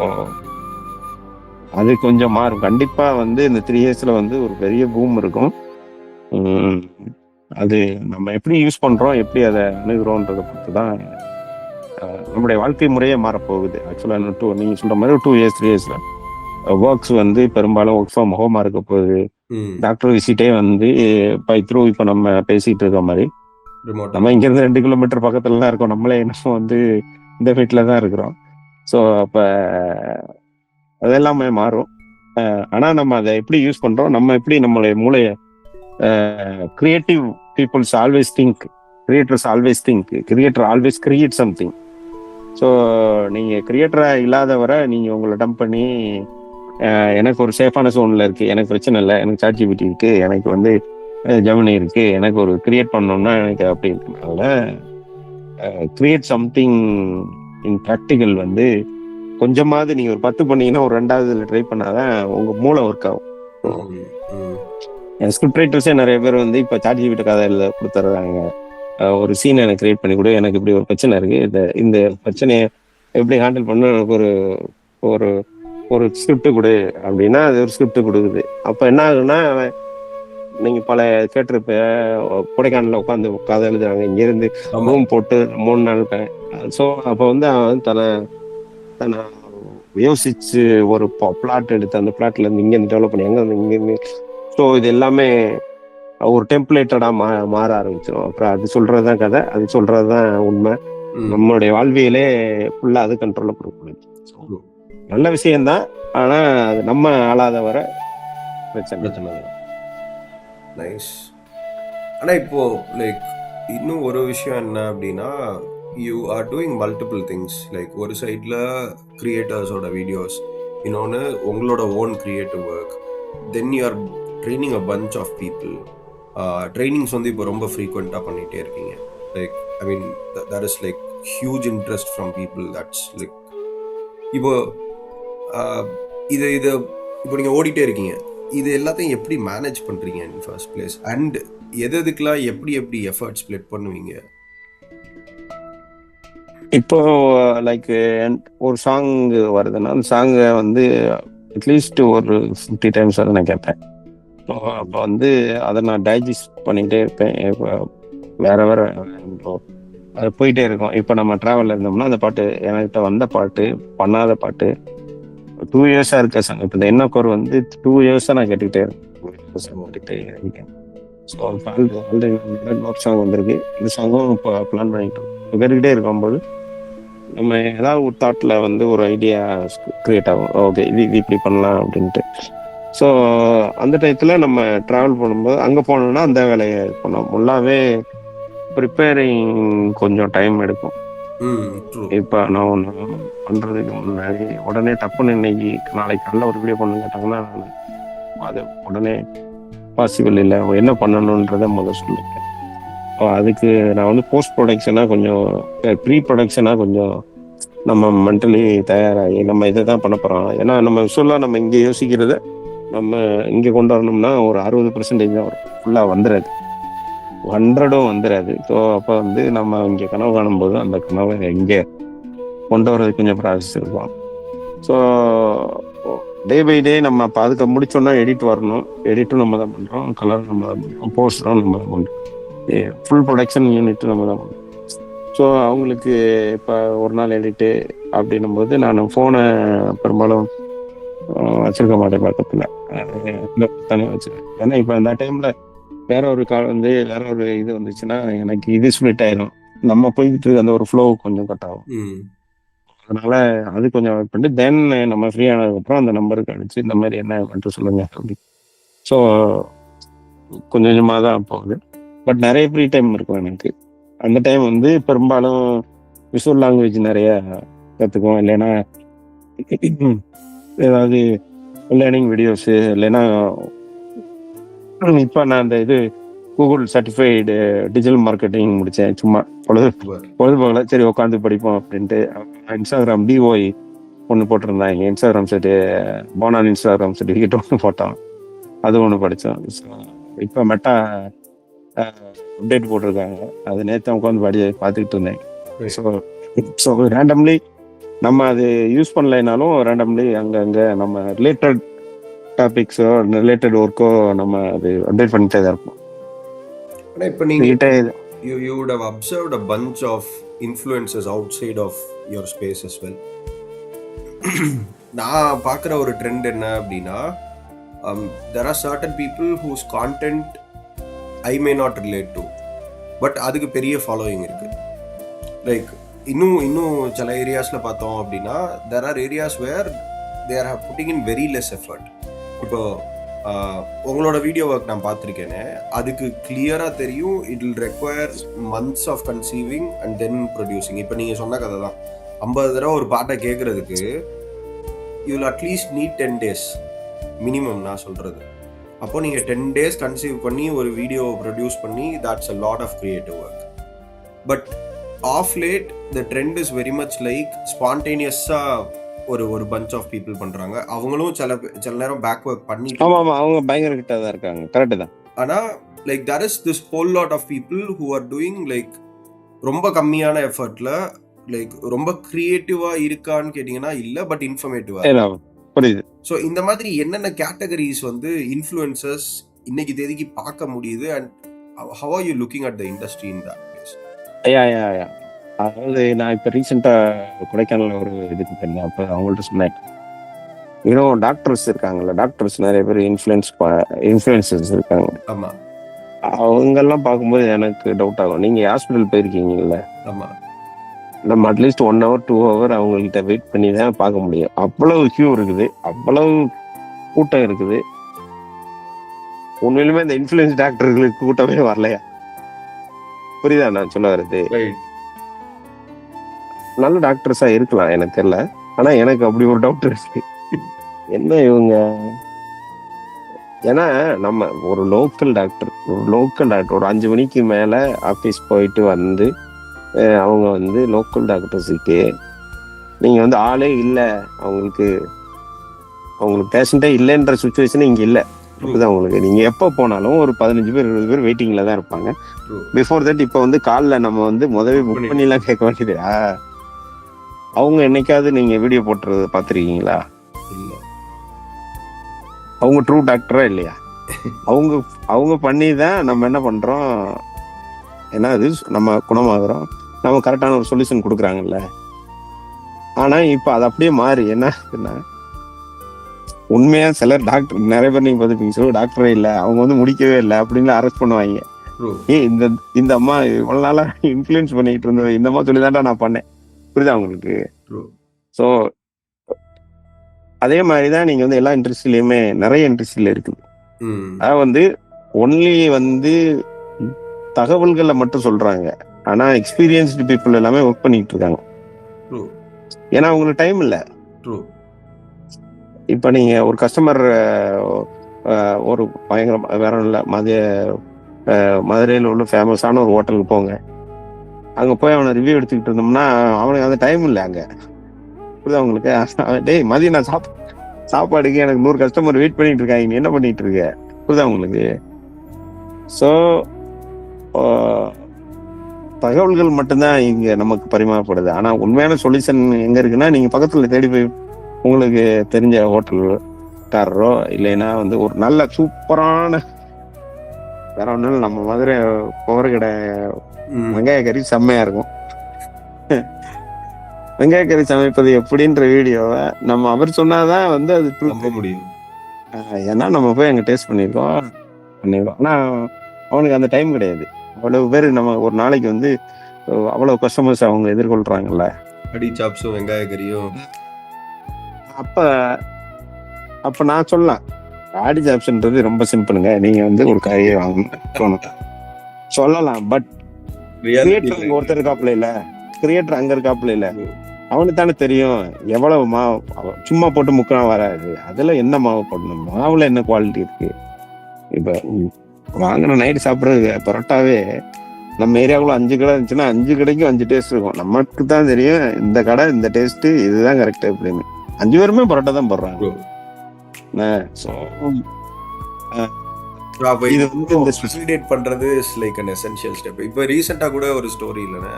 அது கொஞ்சம் மாறும் கண்டிப்பாக. வந்து இந்த 3 இயர்ஸில் வந்து ஒரு பெரிய பூம் இருக்கும். அது நம்ம எப்படி யூஸ் பண்ணுறோம், எப்படி அதை அணுகிறோன்றதை பொறுத்து தான் நம்முடைய வாழ்க்கை முறையே மாறப்போகுது. ஆக்சுவலாக நீங்கள் சொல்கிற மாதிரி 2 இயர்ஸ் 3 இயர்ஸில் ஒர்க்ஸ் வந்து பெரும்பாலும் ஒர்க் ஃப்ரம் ஹோமாக இருக்க போகுது. டாக்டர் விசிட்டே வந்து பை த்ரூ இப்போ நம்ம பேசிகிட்டு இருக்க மாதிரி நம்ம இங்கேருந்து 2 கிலோமீட்டர் பக்கத்துல தான் இருக்கோம். நம்மளே என்ன வந்து இந்த வீட்டில் தான் இருக்கிறோம். ஸோ அப்போ அதெல்லாமே மாறும். ஆனால் நம்ம அதை எப்படி யூஸ் பண்ணுறோம், நம்ம எப்படி நம்மளுடைய மூளையை creative peoples always think, creators always think, creator always create something. So நீங்கள் கிரியேட்டராக இல்லாத வரை நீங்கள் உங்களை டம்ப் பண்ணி எனக்கு ஒரு சேஃபான சோனில் இருக்குது, எனக்கு பிரச்சனை இல்லை, எனக்கு ChatGPT இருக்குது, எனக்கு வந்து ஜெமினி இருக்குது, எனக்கு ஒரு கிரியேட் பண்ணோம்னா எனக்கு அப்படி இருக்கிறதுனால கிரியேட் சம்திங் இன் ப்ராக்டிக்கல் வந்து கொஞ்சமாவது நீங்கள் ஒரு 10 பண்ணீங்கன்னா ஒரு 2வது ட்ரை பண்ணாதான் உங்கள் மூளை ஒர்க் ஆகும். ஸ்கிரிப்ட் ரைட்டர்ஸே நிறைய பேர் வந்து இப்போ ChatGPT கதையில் கொடுத்துட்றாங்க, ஒரு சீனை எனக்கு கிரியேட் பண்ணி கொடு, எனக்கு இப்படி ஒரு பிரச்சனை இருக்குது, இந்த பிரச்சனையை எப்படி ஹேண்டில் பண்ண எனக்கு ஒரு ஒரு ஸ்கிரிப்ட் கொடு அப்படின்னா அது ஒரு ஸ்கிரிப்ட் கொடுக்குது. அப்போ என்ன ஆகுதுன்னா, நீங்கள் பல கேட்டிருப்ப கொடைக்கானலில் உட்காந்து கதை எழுதுறாங்க, இங்கேருந்து ரூம் போட்டு 3 நாள். ஸோ அப்போ வந்து அவன் தன்னை யோசிச்சு ஒரு பிளாட் எடுத்து அந்த பிளாட்ல இருந்து இங்கேருந்து டெவலப் பண்ணி அங்கே வந்து இங்கேருந்து. ஸோ இது எல்லாமே ஒரு டெம்ப்ளேட்டடாக மாற ஆரம்பிச்சிடும். அப்புறம் அது சொல்றதுதான் கதை, அது சொல்றதுதான் உண்மை. நம்மளுடைய வாழ்வியலே ஃபுல்லாக அது கண்ட்ரோலில் கொடுக்கணும். நல்ல விஷயம்தான், ஆனால் அது நம்ம ஆளாத வர பிரச்சனை. நைஸ். ஆனால் இப்போ லைக் இன்னும் ஒரு விஷயம் என்ன அப்படின்னா, you are doing multiple things. Like ஒரு சைடில் கிரியேட்டர்ஸோட வீடியோஸ், இன்னொன்று உங்களோட own creative work, then you are training a bunch of people. Trainings வந்து இப்போ ரொம்ப ஃப்ரீக்வெண்ட்டாக பண்ணிகிட்டே இருக்கீங்க. Like I mean that is like huge interest from people. That's like இப்போ இப்போ நீங்கள் ஓடிட்டே இருக்கீங்க. இது எல்லாத்தையும் எப்படி மேனேஜ் பண்ணுறீங்க இன் ஃபர்ஸ்ட் பிளேஸ்? அண்ட் எதுக்கெல்லாம் எப்படி எஃபர்ட் ஸ்ப்ளிட் பண்ணுவீங்க? இப்போ லைக் ஒரு சாங் வருதுன்னா அந்த சாங்கை வந்து அட்லீஸ்ட் ஒரு 50 டைம்ஸ் வரை நான் கேட்பேன். அப்போ வந்து அதை நான் டைஜஸ்ட் பண்ணிக்கிட்டே இருப்பேன். வேற அது போயிட்டே இருக்கும். இப்போ நம்ம ட்ராவலில் இருந்தோம்னா அந்த பாட்டு என்கிட்ட வந்த பாட்டு, பண்ணாத பாட்டு, 2 இயர்ஸாக இருக்க சாங். இப்போ இந்த என்ன கோர் வந்து 2 இயர்ஸாக நான் கேட்டுக்கிட்டே இருக்கேன். ஸோ ஆல்ரெடி ஒரு சாங் வந்திருக்கு, இந்த சாங்கும் இப்போ பிளான் பண்ணிக்கிட்டு கேட்டுக்கிட்டே இருக்கும்போது நம்ம ஏதாவது ஒரு தாட்டில் வந்து ஒரு ஐடியா கிரியேட் ஆகும். ஓகே, இது இப்படி பண்ணலாம் அப்படின்ட்டு. ஸோ அந்த டயத்தில் நம்ம ட்ராவல் பண்ணும்போது அங்கே போனோம்னா அந்த வேலையை பண்ணோம். ஃபுல்லாகவே இப்போ ப்ரிப்பேரிங் கொஞ்சம் டைம் எடுக்கும். ட்ரூ. இப்போ நான் ஒன்று பண்ணுறதுக்கு முன்னாடி உடனே டப்புன்னு இன்னைக்கு நாளைக்கு காலைல ஒரு வீடியோ பண்ணு கேட்டாங்கன்னா நான் அது உடனே பாசிபிள் இல்லை. என்ன பண்ணணுன்றதை முதல் சொல்லுங்க. அதுக்கு நான் வந்து போஸ்ட் ப்ரொடக்ஷனாக கொஞ்சம் ப்ரீ ப்ரொடக்ஷனாக கொஞ்சம் நம்ம மென்டலி தயாராகி நம்ம இதை தான் பண்ண போகிறோம். ஏன்னா நம்ம விஷுவலாக நம்ம இங்கே யோசிக்கிறத நம்ம இங்கே கொண்டு வரணும்னா ஒரு 60% தான் வரும், ஃபுல்லாக வந்துடாது, 100 வந்துடாது. ஸோ அப்போ வந்து நம்ம இங்கே கனவு காணும்போது அந்த கனவை இங்கே கொண்டு வரது கொஞ்சம் ப்ராசஸ் இருக்கும். ஸோ டே பை டே நம்ம அப்போ அதுக்கு முடிச்சோன்னா எடிட் வரணும், எடிட்டும் நம்ம தான் பண்ணுறோம், கலர் நம்ம தான் பண்ணுறோம், போஸ்டரும் நம்ம தான் பண்ணுறோம், ஃபுல் ப்ரொடக்ஷன் யூனிட்டும் நம்ம தான் பண்ணுறோம். ஸோ அவங்களுக்கு இப்போ ஒரு நாள் எடிட்டு அப்படின்னும் போது நான் ஃபோனை பெரும்பாலும் வச்சிருக்க மாட்டேன் பக்கத்தில், தானே வச்சுருக்கேன். ஏன்னா இப்போ அந்த டைமில் வேற ஒரு கால் வந்து வேற ஒரு இது வந்துச்சுன்னா எனக்கு இது ஸ்ப்ளிட் ஆயிடும், நம்ம போய்கிட்டு அந்த ஒரு ஃப்ளோ கொஞ்சம் கட் ஆகும். அதனால அது கொஞ்சம் அவாய்ட் பண்ணிட்டு தென் நம்ம ஃப்ரீ ஆனதுக்கப்புறம் அந்த நம்பருக்கு அடிச்சு இந்த மாதிரி என்ன பண்ணிட்டு சொல்லுங்க அப்படி. ஸோ கொஞ்சம் கொஞ்சமாக தான் போகுது. பட் நிறைய ஃப்ரீ டைம் இருக்கும் எனக்கு. அந்த டைம் வந்து பெரும்பாலும் விஷுவல் லாங்குவேஜ் நிறைய கற்றுக்குவோம், இல்லைன்னா ஏதாவது லேர்னிங் வீடியோஸு, இல்லைன்னா இப்போ நான் அந்த இது கூகுள் சர்டிஃபைடு டிஜிட்டல் மார்க்கெட்டிங் முடித்தேன். சும்மா பொழுதுபோகல, சரி உட்காந்து படிப்போம் அப்படின்ட்டு. இன்ஸ்டாகிராம் டிஓஐ ஒன்று போட்டிருந்தாங்க, இன்ஸ்டாகிராம் போனான் இன்ஸ்டாகிராம் சர்டிஃபிகேட் ஒன்று போட்டோம், அது ஒன்று படித்தோம். இப்போ மெட்டா அப்டேட் போட்டிருக்காங்க, அது நேற்று உட்காந்து பார்த்துக்கிட்டு இருந்தேன். ஸோ ரேண்டம்லி நம்ம அது யூஸ் பண்ணலைனாலும் ரேண்டம்லி அங்கங்கே நம்ம ரிலேட்டட் டாபிக்ஸோ ரிலேட்டட் ஒர்க்கோ நம்ம அது அப்டேட் பண்ணிட்டே தான் இருப்போம். ஆனால் இப்போ நீங்கள் you would have observed a bunch of influences outside of your space as well. நான் பார்க்குற ஒரு ட்ரெண்ட் என்ன அப்படின்னா, there are certain people whose content I may not relate to, but அதுக்கு பெரிய ஃபாலோயிங் இருக்குது. லைக் இன்னும் சில ஏரியாஸில் பார்த்தோம் அப்படின்னா there are areas where they are putting in very less effort. இப்போ உங்களோட வீடியோ ஒர்க் நான் பார்த்துருக்கேனே, அதுக்கு கிளியராக தெரியும் it will require months of conceiving and then producing. இப்போ நீங்கள் சொன்ன கதை தான், 50 தடவை ஒரு பாட்டை கேட்குறதுக்கு you will at least need 10 days minimum நான் சொல்கிறது. அப்போ நீங்கள் 10 days கன்சீவ் பண்ணி ஒரு வீடியோ ப்ரொடியூஸ் பண்ணி that's a lot of creative work. But of late the trend is very much like ஸ்பான்டேனியஸாக ஒரு பஞ்ச் ஆஃப் பீப்புள் பண்றாங்க. அவங்களும் சில நேரம் பேக் ஒர்க் பண்ணி அவங்க பயங்கர கிட்ட தான் இருக்காங்க, கரெக்ட் தான். ஆனா like there is this whole lot of people who are doing like ரொம்ப கம்மியான எஃபர்ட்ல லைக் ரொம்ப கிரியேட்டிவா இருக்கான்னு கேட்டீங்கன்னா இல்ல, பட் இன்ஃபர்மேட்டிவா புரியுது. ஸோ இந்த மாதிரி என்னென்ன கேட்டகரிஸ் வந்து இன்ஃப்ளூயன்சர்ஸ் இன்னைக்கு தேதிக்கு பார்க்க முடியுது, and how are you looking at the industry in that place? அதாவது நான் இப்போ ரீசெண்டாக கொடைக்கானல் ஒரு இதுக்கு போயிருந்தேன். அப்போ அவங்கள்ட்ட சொன்னேன், இன்னும் டாக்டர்ஸ் இருக்காங்கல்ல, டாக்டர்ஸ் நிறைய பேர் இன்ஃப்ளூயன்சர்ஸ் இருக்காங்க. ஆமாம், அவங்கெல்லாம் பார்க்கும்போது எனக்கு டவுட் ஆகும். நீங்கள் ஹாஸ்பிட்டல் போயிருக்கீங்கல்ல, ஆமாம், நம்ம அட்லீஸ்ட் 1 hour 2 hour அவங்கள்ட்ட வெயிட் பண்ணி தான் பார்க்க முடியும். அவ்வளவு கியூ இருக்குது, அவ்வளவு கூட்டம் இருக்குது. உண்மையிலுமே இந்த இன்ஃப்ளூயன்ஸ் டாக்டர்களுக்கு கூட்டமே வரலையா? புரியுதா நான் சொல்ல வர்றது? நல்ல டாக்டர்ஸா இருக்கலாம், எனக்கு தெரியல. ஆனா எனக்கு அப்படி ஒரு டவுட் இருக்கு, என்ன இவங்க, ஏன்னா நம்ம ஒரு லோக்கல் டாக்டர் ஒரு 5 மணிக்கு மேல ஆபீஸ் போயிட்டு வந்து அவங்க வந்து லோக்கல் டாக்டர்ஸுக்கு நீங்க வந்து ஆளே இல்லை, அவங்களுக்கு பேஷண்டே இல்லைன்ற சுச்சுவேஷன் இங்க இல்லை. இப்பதான் உங்களுக்கு நீங்க எப்ப போனாலும் ஒரு 15 பேர் 20 பேர் வெயிட்டிங்ல தான் இருப்பாங்க. பிஃபோர் தட் இப்ப வந்து காலில் நம்ம வந்து முதவே புக் பண்ணி எல்லாம் கேட்க வேண்டியதா? அவங்க என்னைக்காவது நீங்க வீடியோ போட்டுறது பாத்திருக்கீங்களா? இல்ல. அவங்க ட்ரூ டாக்டரா இல்லையா? அவங்க பண்ணி தான் நம்ம என்ன பண்றோம், ஏன்னா அது நம்ம குணமாகறோம், நம்ம கரெக்டான ஒரு சொல்யூஷன் கொடுக்குறாங்கல்ல. ஆனா இப்ப அது அப்படியே மாறி என்ன உண்மையா சிலர் டாக்டர் நிறைய பேர் நீங்க பார்த்துப்பீங்க, சில டாக்டரே இல்லை, அவங்க வந்து முடிக்கவே இல்லை அப்படின்னு அரெஸ்ட் பண்ணுவாங்க. இந்த அம்மா இவ்வளவு நாளா இன்ஃப்ளூயன்ஸ் பண்ணிட்டு இருந்தது இந்த அம்மா சொல்லிதான்டா நான் பண்ணேன். புரியுதா உங்களுக்கு? ஸோ அதே மாதிரிதான் நீங்க வந்து எல்லா இண்டஸ்ட்ரியிலுமே நிறைய இண்டஸ்ட்ரியில இருக்குது. அதாவது வந்து ஒன்லி வந்து தகவல்களை மட்டும் சொல்றாங்க. ஆனா எக்ஸ்பீரியன்ஸ்டு பீப்புள் எல்லாமே ஒர்க் பண்ணிட்டு இருக்காங்க. ட்ரூ ஏன்னா அவங்களுக்கு டைம் இல்ல. ட்ரூ இப்ப நீங்க ஒரு கஸ்டமர் ஒரு பயங்கர வேற இல்ல மதுரையில் உள்ள ஃபேமஸான ஒரு ஹோட்டலுக்கு போங்க. அங்க போய் அவனை ரிவ்யூ எடுத்துக்கிட்டு இருந்தோம்னா அவனுக்கு அந்த டைம் இல்லை அங்க. புரியுதா உங்களுக்கு? டேய் மதியம் நான் சாப்பாடுக்கு எனக்கு 100 கஸ்டமர் வெயிட் பண்ணிட்டு இருக்காங்க, நீ என்ன பண்ணிட்டு இருக்க? புரியுதா உங்களுக்கு? ஸோ தகவல்கள் மட்டும்தான் இங்க நமக்கு பரிமாறப்படுது. ஆனா உண்மையான சொல்யூஷன் எங்க இருக்குன்னா, நீங்க பக்கத்துல தேடி போய் உங்களுக்கு தெரிஞ்ச ஹோட்டல்காரரோ இல்லைன்னா வந்து ஒரு நல்ல சூப்பரான வேற ஒன்றும் நம்ம மதுரை போகிற கடை வெங்காய கறி செம்மையா இருக்கும். வெங்காய கறி சமைப்பது எப்படின்ற வீடியோவை நம்ம அவர் சொன்னாதான் வந்து அது நம்ப முடியும். ஏன்னா நம்ம போய் அங்க டேஸ்ட் பண்ணிருக்கோம். ஆனா அவனுக்கு அந்த டைம் கிடையாது. அவ்வளவு பேர் நம்ம ஒரு நாளைக்கு வந்து அவ்வளவு கஸ்டமர்ஸ் அவங்க எதிர்கொள்றாங்கல்ல. அடி சாப்ஸும் வெங்காய கறியும். அப்ப நான் சொல்லலாம், ஆடி சாப்ஸ்ன்றது ரொம்ப சிம்பிளுங்க. நீங்க வந்து ஒரு கறியை வாங்கணும் சொல்லலாம். பட் கிரியேட்டர் அங்க ஒருத்தர் இருக்காப்புல இல்ல, கிரியேட்டர் அங்க இருக்காப்புல இல்ல, அவனுக்கு தானே தெரியும் எவ்வளவு மாவு. சும்மா போட்டு முக்கினா வராது. அதுல என்ன மாவு போடணும், மாவுல என்ன குவாலிட்டி இருக்கு. இப்ப வாங்கின நைட்டு சாப்பிட்றது பரோட்டாவே நம்ம ஏரியாவுக்குள்ள 5 கடை இருந்துச்சுன்னா 5 கடைக்கும் 5 டேஸ்ட் இருக்கும். நமக்கு தான் தெரியும் இந்த கடை இந்த டேஸ்ட் இதுதான் கரெக்ட் அப்படின்னு. 5 பேருமே பரோட்டா தான் போடுறாங்க. இது வந்து இந்த ஃபெசிலிட்டேட் பண்றது is like an essential step. இப்போ ரீசெண்டா கூட ஒரு ஸ்டோரி இல்லைன்னா,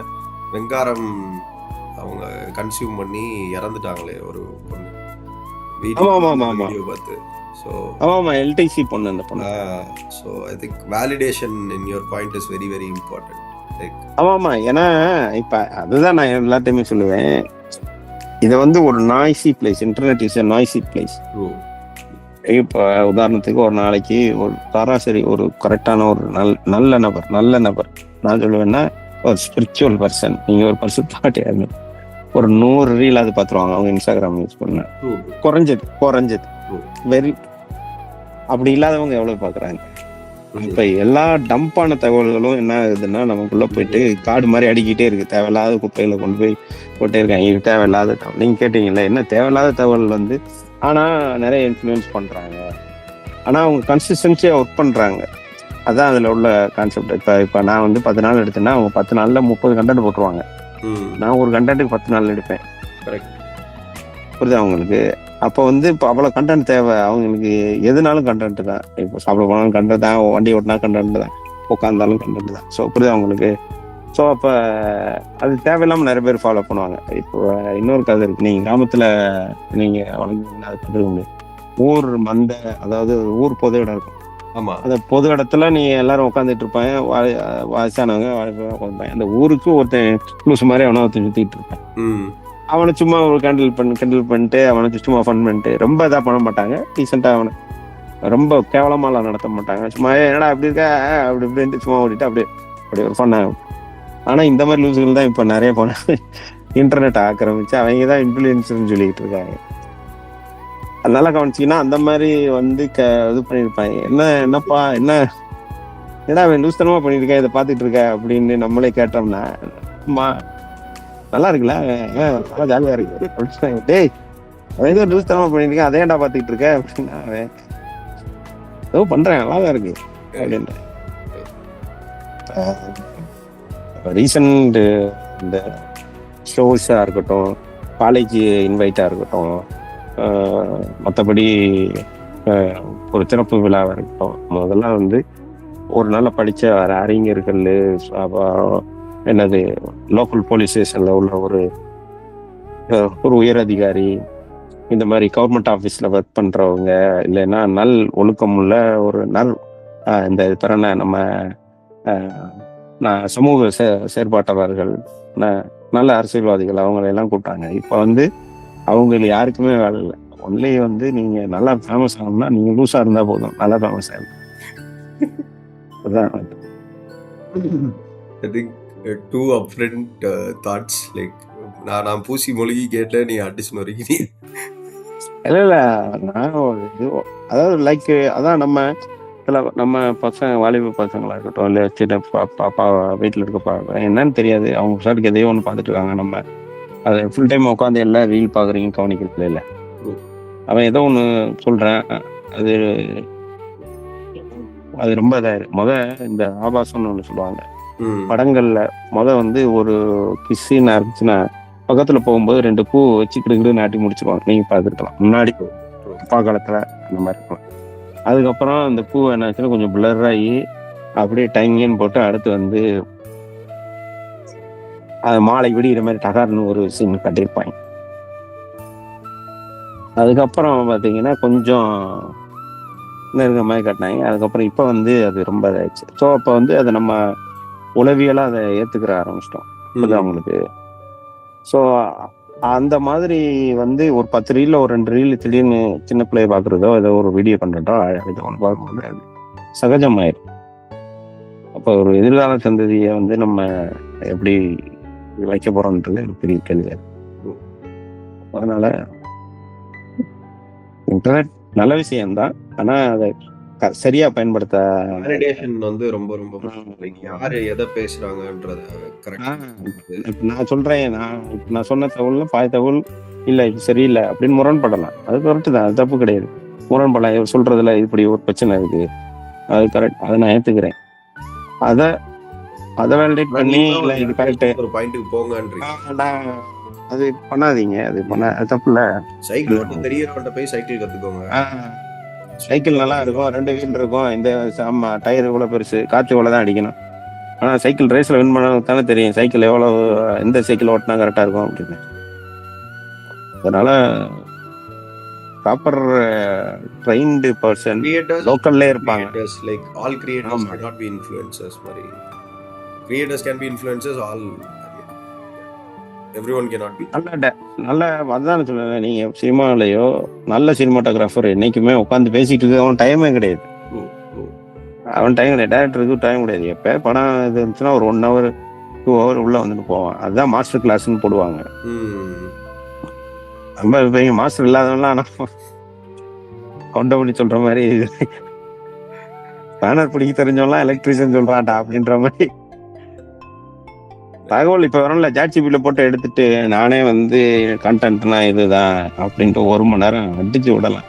வெங்காரம் அவங்க கன்சியூம் பண்ணி இறந்துட்டாங்களே ஒரு பொண்ணு வீடியோ பார்த்து. ஸோ ஆமாம், எல்டிசி பொண்ணு அந்த பொண்ணு. So I think validation in your point is very very important. Like ஆமாம், ஏன்னா இப்போ அதுதான் நான் எல்லாத்தையுமே சொல்லுவேன். இதை வந்து ஒரு noisy place, internet is a noisy place. இப்போ உதாரணத்துக்கு ஒரு நாளைக்கு ஒரு சராசரி ஒரு கரெக்டான ஒரு நல்ல நபர் நான் சொல்லுவேன்னா ஒரு ஸ்பிரிச்சுவல் பர்சன், நீங்கள் ஒரு பர்சன் ஒரு 100 ரீல் அது பார்த்துருவாங்க அவங்க இன்ஸ்டாகிராம் யூஸ் பண்ண. குறைஞ்சது வெரி அப்படி இல்லாதவங்க எவ்வளவு பாக்குறாங்க. இப்ப எல்லா டம்பான தகவல்களும் என்ன ஆகுதுன்னா நமக்குள்ள போயிட்டு காடு மாதிரி அடிக்கிட்டே இருக்கு. தேவையில்லாத குப்பையில கொண்டு போய் போட்டே இருக்காங்க. தேவையில்லாத தகவல் நீங்க கேட்டீங்கல்ல, என்ன தேவையில்லாத தகவல் வந்து ஆனா நிறைய இன்ஃப்ளூயன்ஸ் பண்றாங்க. ஆனா அவங்க கன்சிஸ்டன்சியா ஒர்க் பண்றாங்க. அதான் அதுல உள்ள கான்செப்ட். இப்ப நான் வந்து 10 நாள் எடுத்தேன்னா அவங்க 10 நாள்ல 30 கண்டென்ட் போட்டுருவாங்க. நான் ஒரு கண்டென்ட்டுக்கு 10 நாள் எடுப்பேன். புரியுதா அவங்களுக்கு? அப்போ வந்து இப்போ அவ்வளோ கண்டென்ட் தேவை அவங்களுக்கு. எதுனாலும் கண்டென்ட் தான். இப்போ சாப்பிட போனாலும் கண்டென்ட் தான், வண்டி ஓட்டினா கண்டென்ட் தான், உட்காந்தாலும் கண்டென்ட் தான். ஸோ புரியுதா அவங்களுக்கு? ஸோ அப்போ அது தேவையில்லாமல் நிறைய பேர் ஃபாலோ பண்ணுவாங்க. இப்போ இன்னொரு கதை இருக்கு. நீங்கள் கிராமத்தில் நீங்கள் வளர்ந்து ஊர் மந்தை, அதாவது ஊர் பொது இடம் இருக்கும். ஆமாம், அந்த பொது இடத்துல நீ எல்லாரும் உட்காந்துட்டு இருப்பாங்க, வயசானவங்க உட்காந்துப்பாங்க. அந்த ஊருக்கு ஒருத்தன் லூஸ் மாதிரி அவனை ஒருத்தன் சுற்றிட்டு இருப்பான். அவனை சும்மா ஒரு கிண்டல் பண்ணிட்டு அவனை சும்மா ஃபன் பண்ணிட்டு ரொம்ப இதாக பண்ண மாட்டாங்க. டீசெண்டாக அவனை ரொம்ப கேவலமாலாம் நடத்த மாட்டாங்க. சும்மா என்னடா அப்படி இருக்கா அப்படி இப்படின்ட்டு சும்மா ஓடிட்டு அப்படி ஒரு ஃபன் ஆகும். ஆனால் இந்த மாதிரி லூசுகள் தான் இப்போ நிறைய போன இன்டர்நெட் ஆக்கிரமிச்சு அவங்க தான் இன்ஃப்ளூயன்ஸ்ன்னு சொல்லிக்கிட்டு இருக்காங்க. அதனால கவனிச்சிங்கன்னா அந்த மாதிரி வந்து இது பண்ணியிருப்பாங்க. என்னப்பா என்னடா லூஸ்தனமா பண்ணியிருக்கேன் இதை பார்த்துட்டு இருக்க அப்படின்னு நம்மளே கேட்டோம்னா, நல்லா இருக்குல்ல, நல்லா ஜாலியா இருக்கு அப்படின்னு. டேய் அவன் ஏதோ லூஸ்தனமா பண்ணிருக்கேன் அதேண்டா பார்த்துக்கிட்டு இருக்க அப்படின்னா, அவன் ஏதோ பண்றேன் நல்லாதான் இருக்கு அப்படின்ற. ரீசன்ட் இந்த ஷோஸா இருக்கட்டும், காலேஜ் இன்வைட்டா இருக்கட்டும், மற்றபடி ஒரு சிறப்பு விழாவாக இருக்கட்டும், முதல்லாம் வந்து ஒரு நல்ல படித்த அறிஞர்கள், என்னது லோக்கல் போலீஸ் ஸ்டேஷன்ல உள்ள ஒரு உயர் அதிகாரி, இந்த மாதிரி கவர்மெண்ட் ஆஃபீஸில் ஒர்க் பண்ணுறவங்க, இல்லைன்னா நல் ஒழுக்கம் உள்ள ஒரு இந்த பிறன நம்ம சமூக செயற்பாட்டாளர்கள், நல்ல அரசியல்வாதிகள் அவங்களெல்லாம் கூப்பிட்டாங்க. இப்போ வந்து அவங்களுக்கு யாருக்குமே வேலை இல்லை. ஒன்லி வந்து நீங்கள் நல்லா ஃபேமஸ் ஆகணும்னா நீங்கள் லூஸாக இருந்தால் போதும், நல்லா ஃபேமஸ் ஆகணும். அதுதான் ஐ திங்க் டூ அப்ரெண்ட் தாட்ஸ். லைக் நான் பூசி மொழிகி கேட்டேன், நீ அடிச்சு மொழிகி. இல்லை நான் அதாவது லைக் அதான் நம்ம காலத்துல நம்ம பசங்க வாலிப பசங்களா இருக்கட்டும், இல்ல சின்ன பாப்பா வீட்டுல இருக்க என்னன்னு தெரியாது. அவங்க சாட்டுக்கு எதையோ ஒண்ணு பார்த்துட்டு இருக்காங்க. நம்ம அதை ஃபுல் டைம் உட்காந்து எல்லாம் ரீல் பாக்குறீங்க கவனிக்கிறது இல்ல. அவன் ஏதோ ஒண்ணு சொல்றேன். அது அது ரொம்ப இந்த ஆபாசம்னு ஒண்ணு சொல்லுவாங்க படங்கள்ல. வந்து ஒரு கிஸ்ஸின்னு இருந்துச்சுன்னா பக்கத்துல போகும்போது 2 பூ வச்சு கிடுகிடு நாட்டி முடிச்சிருவாங்க. நீங்க பார்த்துருக்கலாம் முன்னாடி அப்பா காலத்துல அந்த மாதிரி இருக்கலாம். அதுக்கப்புறம் அந்த பூ என்னாச்சுன்னா கொஞ்சம் பிளர் ஆகி அப்படியே டைமிங்னு போட்டு அடுத்து வந்து அது மாலை விடிகிற மாதிரி டகார்னு ஒரு சீன் கட்டியிருப்பாங்க. அதுக்கப்புறம் பார்த்தீங்கன்னா கொஞ்சம் நெருங்க மாதிரி கட்டினாங்க. அதுக்கப்புறம் இப்போ வந்து அது ரொம்ப இதாயிடுச்சு. ஸோ அப்போ வந்து அதை நம்ம உளவியலாக அதை ஏற்றுக்கிற ஆரம்பிச்சிட்டோம். அவங்களுக்கு ஸோ அந்த மாதிரி வந்து ஒரு 10 ரீல்ல ஒரு 2 ரீல் திடீர்னு சின்ன பிள்ளைய பார்க்குறதோ ஏதோ ஒரு வீடியோ கண்டோ இது ஒன்று பார்க்கும்போது அது சகஜமாயிடும். அப்போ ஒரு எதிர்கால சந்ததியை வந்து நம்ம எப்படி வைக்க போறோம்ன்றது ஒரு பெரிய கேள்வி. அதனால இன்டர்நெட் நல்ல விஷயம்தான், ஆனா அதை சரியா பயன்படுத்த வேலிடேஷன் வந்து ரொம்ப ரொம்ப யாரு எதை பேசுறாங்கன்றத கரெக்டா நான் சொல்றேன். நான் சொன்ன தகவல்ல பாதி தகவல் இல்ல இது சரியில்லை அப்படின்னு முரண்படலாம். அது கரெக்ட் தான், அது தப்பு கிடையாது. முரண்படலாம். இவர் சொல்றதுல இப்படி ஒரு பிரச்சனை இருக்கு, அது கரெக்ட், அதை நான் ஏத்துக்கிறேன். அதை வேலிடேட் பண்ணி இல்ல இது கரெக்ட் ஒரு பாயிண்ட்டுக்கு போங்கன்றீங்க. அது பண்ணாதீங்க, அது தப்பு இல்ல. சைக்கிள் ஓட்ட தெரியறவன்ட்ட போய் சைக்கிள் கத்துக்கோங்க. சைக்கிள் நல்லா இருக்கும், 2 வீல் இருக்கும், இந்த ஆமா டயர் இவ்வளவு பெருசு, காற்று இவ்வளவுதான் அடிக்கணும். ஆனா சைக்கிள் ரேஸ்ல வின் பண்ண தானே தெரியும் சைக்கிள் எவ்வளவு, எந்த சைக்கிள் ஓட்டினா கரெக்டா இருக்கும் அப்படின்னு. அதனால ப்ராப்பர் ட்ரெயின்டு பர்சன் லோக்கல்ல இருப்பாங்க. Like all creators cannot be influencers மாதிரி. Creators can be influencers, all everyone cannot be. நல்ல அதான் சொல்லுவேன். நீங்க சினிமாலையோ நல்ல சினிமாட்டோகிராஃபர் என்னைக்குமே உட்காந்து பேசிட்டு இருக்கு, அவன் டைமே கிடையாது. அவன் டைம் கிடையாது, டேரக்டருக்கு டைம் கிடையாது. எப்போ படம் இது இருந்துச்சுன்னா ஒரு 1 hour 2 hour உள்ள வந்துட்டு போவான். அதுதான் மாஸ்டர் கிளாஸ்ன்னு போடுவாங்க. ரொம்ப இப்போ மாஸ்டர் இல்லாதவங்களாம் ஆனா கொண்ட பண்ணி சொல்ற மாதிரி பேனர் பிடிக்க தெரிஞ்சவங்களாம் எலக்ட்ரிஷியன் சொல்றான்டா அப்படின்ற மாதிரி தகவல் இப்ப வரல. ஜாட்சிபில போட்டு எடுத்துட்டு நானே வந்து கண்டென்ட்னா இதுதான் அப்படின்ட்டு 1 மணி நேரம் அடிச்சு விடலாம்.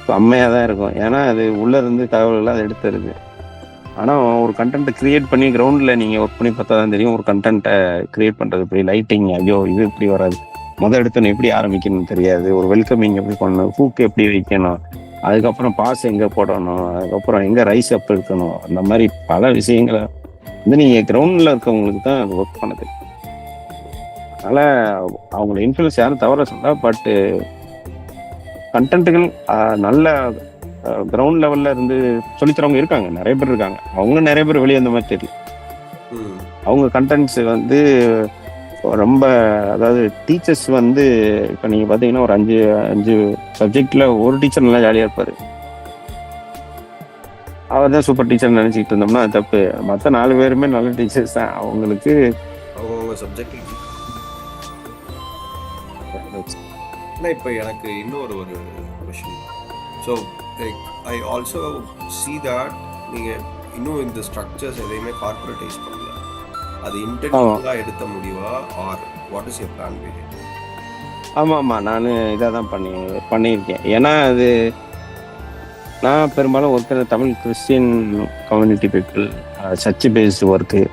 செம்மையா தான் இருக்கும். ஏன்னா அது உள்ள இருந்து தகவல்கள் அதை எடுத்துருது. ஆனா ஒரு கண்டென்ட்டை கிரியேட் பண்ணி கிரவுண்ட்ல நீங்க ஒர்க் பண்ணி பார்த்தா தான் தெரியும் ஒரு கண்டென்ட்டை கிரியேட் பண்றது இப்படி. லைட்டிங் ஐயோ இது இப்படி வராது, எடுத்தோன்னு எப்படி ஆரம்பிக்கணும்னு தெரியாது, ஒரு வெல்கமிங் எப்படி பண்ணணும், ஹூக் எப்படி வைக்கணும், அதுக்கப்புறம் பாஸ் எங்க போடணும், அதுக்கப்புறம் எங்க ரைஸ் அப் இருக்கணும், அந்த மாதிரி பல விஷயங்களை வந்து நீங்க கிரவுண்ட்ல இருக்கவங்களுக்கு தான் அது ஒர்க் பண்ணுது. அதனால அவங்களோட இன்ஃப்ளூயன்ஸ் யாரும் தவற சொல்ல, பட் கண்டென்ட்டுகள் நல்ல கிரவுண்ட் லெவல்ல இருந்து சொல்லித்தரவங்க இருக்காங்க, நிறைய பேர் இருக்காங்க. அவங்களும் நிறைய பேர் வெளியே வந்த மாதிரி தெரியல. அவங்க கண்டென்ட்ஸ் வந்து ரொம்ப, அதாவது டீச்சர்ஸ் வந்து இப்போ நீங்க பாத்தீங்கன்னா ஒரு 5 சப்ஜெக்ட்ல ஒரு டீச்சர் நல்லா ஜாலியா இருப்பாரு, அவர் தான் சூப்பர் டீச்சர் நினைச்சிட்டு இருந்தோம்னா அது தப்பு. மற்ற 4 பேருமே நல்ல டீச்சர்ஸ் தான். அவங்களுக்கு அவங்க சப்ஜெக்ட். இப்போ எனக்கு இன்னொரு ஒரு question. So like I also see that நீங்கள் இன்னும் இந்த ஸ்ட்ரக்சர்ஸ் எதையுமே கார்பரேட்டைஸ் பண்ணல. அது இன்டென்ஷனலாக எடுத்த முடிவா or what is your plan behind? ஆமாம், நான் இதாக தான் பண்ணியிருக்கேன். ஏன்னா அது நான் பெரும்பாலும் work Tamil Christian community people, church based work.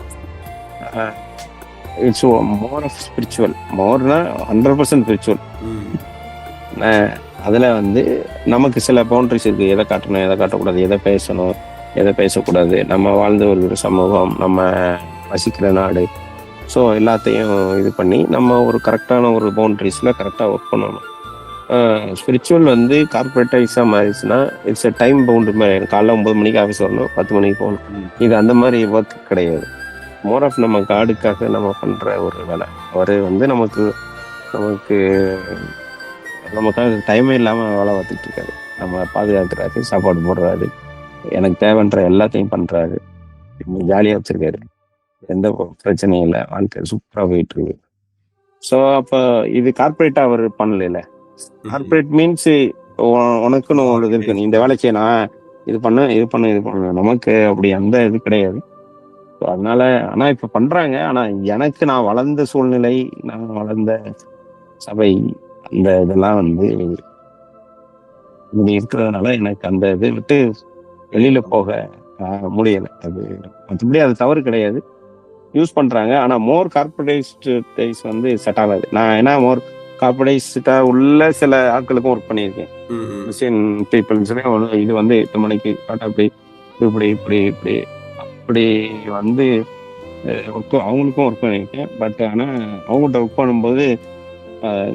It's more of spiritual, மோர்னா 100% ஸ்பிரிச்சுவல். அதில் வந்து நமக்கு சில பவுண்ட்ரிஸ் இருக்குது, எதை காட்டணும் எதை காட்டக்கூடாது, எதை பேசணும் எதை பேசக்கூடாது, நம்ம வாழ்ந்து வருகிற சமூகம், நம்ம வசிக்கிற நாடு, ஸோ எல்லாத்தையும் இது பண்ணி நம்ம ஒரு கரெக்டான ஒரு பவுண்ட்ரிஸில் கரெக்டாக ஒர்க் பண்ணணும். ஸ்பிரிச்சுவல் வந்து கார்பரேட்டைஸாக மாறிடுச்சுன்னா இட்ஸ் டைம் பவுண்டு மாதிரி. காலைல 9 மணிக்கு ஆஃபீஸ் வரணும், 10 மணிக்கு போகணும். இது அந்த மாதிரி ஒர்க் கிடையாது. மோர் ஆஃப் நம்ம காடுக்காக நம்ம பண்ணுற ஒரு வேலை. அவர் வந்து நமக்கு நமக்காக டைமே இல்லாமல் வேலை பார்த்துட்டு இருக்காரு. நம்ம பாதுகாக்கிறாரு, சாப்பாடு போடுறாரு, எனக்கு தேவைன்ற எல்லாத்தையும் பண்ணுறாரு, ஜாலியாக வச்சிருக்காரு, எந்த பிரச்சனையும் இல்லை, வாழ்க்கை சூப்பராக போயிட்டு இருக்கு. ஸோ அப்போ இது கார்பரேட்டாக அவர் பண்ணல. கார்பரேட் மீன்ஸ் உனக்குன்னு ஒரு இது இருக்கு, நீ இந்த வேலை செய்யணும், இது பண்ணணும். நமக்கு அப்படி அந்த இது கிடையாது. ஸோ அதனால ஆனா இப்ப பண்றாங்க. ஆனா எனக்கு நான் வளர்ந்த சூழ்நிலை, நான் வளர்ந்த சபை, அந்த இதெல்லாம் வந்து இங்க இருக்கிறதுனால எனக்கு அந்த இதை விட்டு வெளியில போக முடியல. அது மற்றபடி அது தவறு கிடையாது. யூஸ் பண்றாங்க. ஆனா மோர் கார்பரேட் டைஸ் வந்து செட் ஆகாது. நான் ஏன்னா மோர் கார்பரேட்ஸா உள்ள சில ஆட்களுக்கும் ஒர்க் பண்ணியிருக்கேன். கிறிஸ்டியன் பீப்புள்ஸ்லயே இது வந்து 8 மணிக்கு அப்படி இப்படி இப்படி இப்படி அப்படி வந்து அவங்களுக்கும் ஒர்க் பண்ணியிருக்கேன். பட் ஆனா அவங்கள்ட்ட ஒர்க் பண்ணும்போது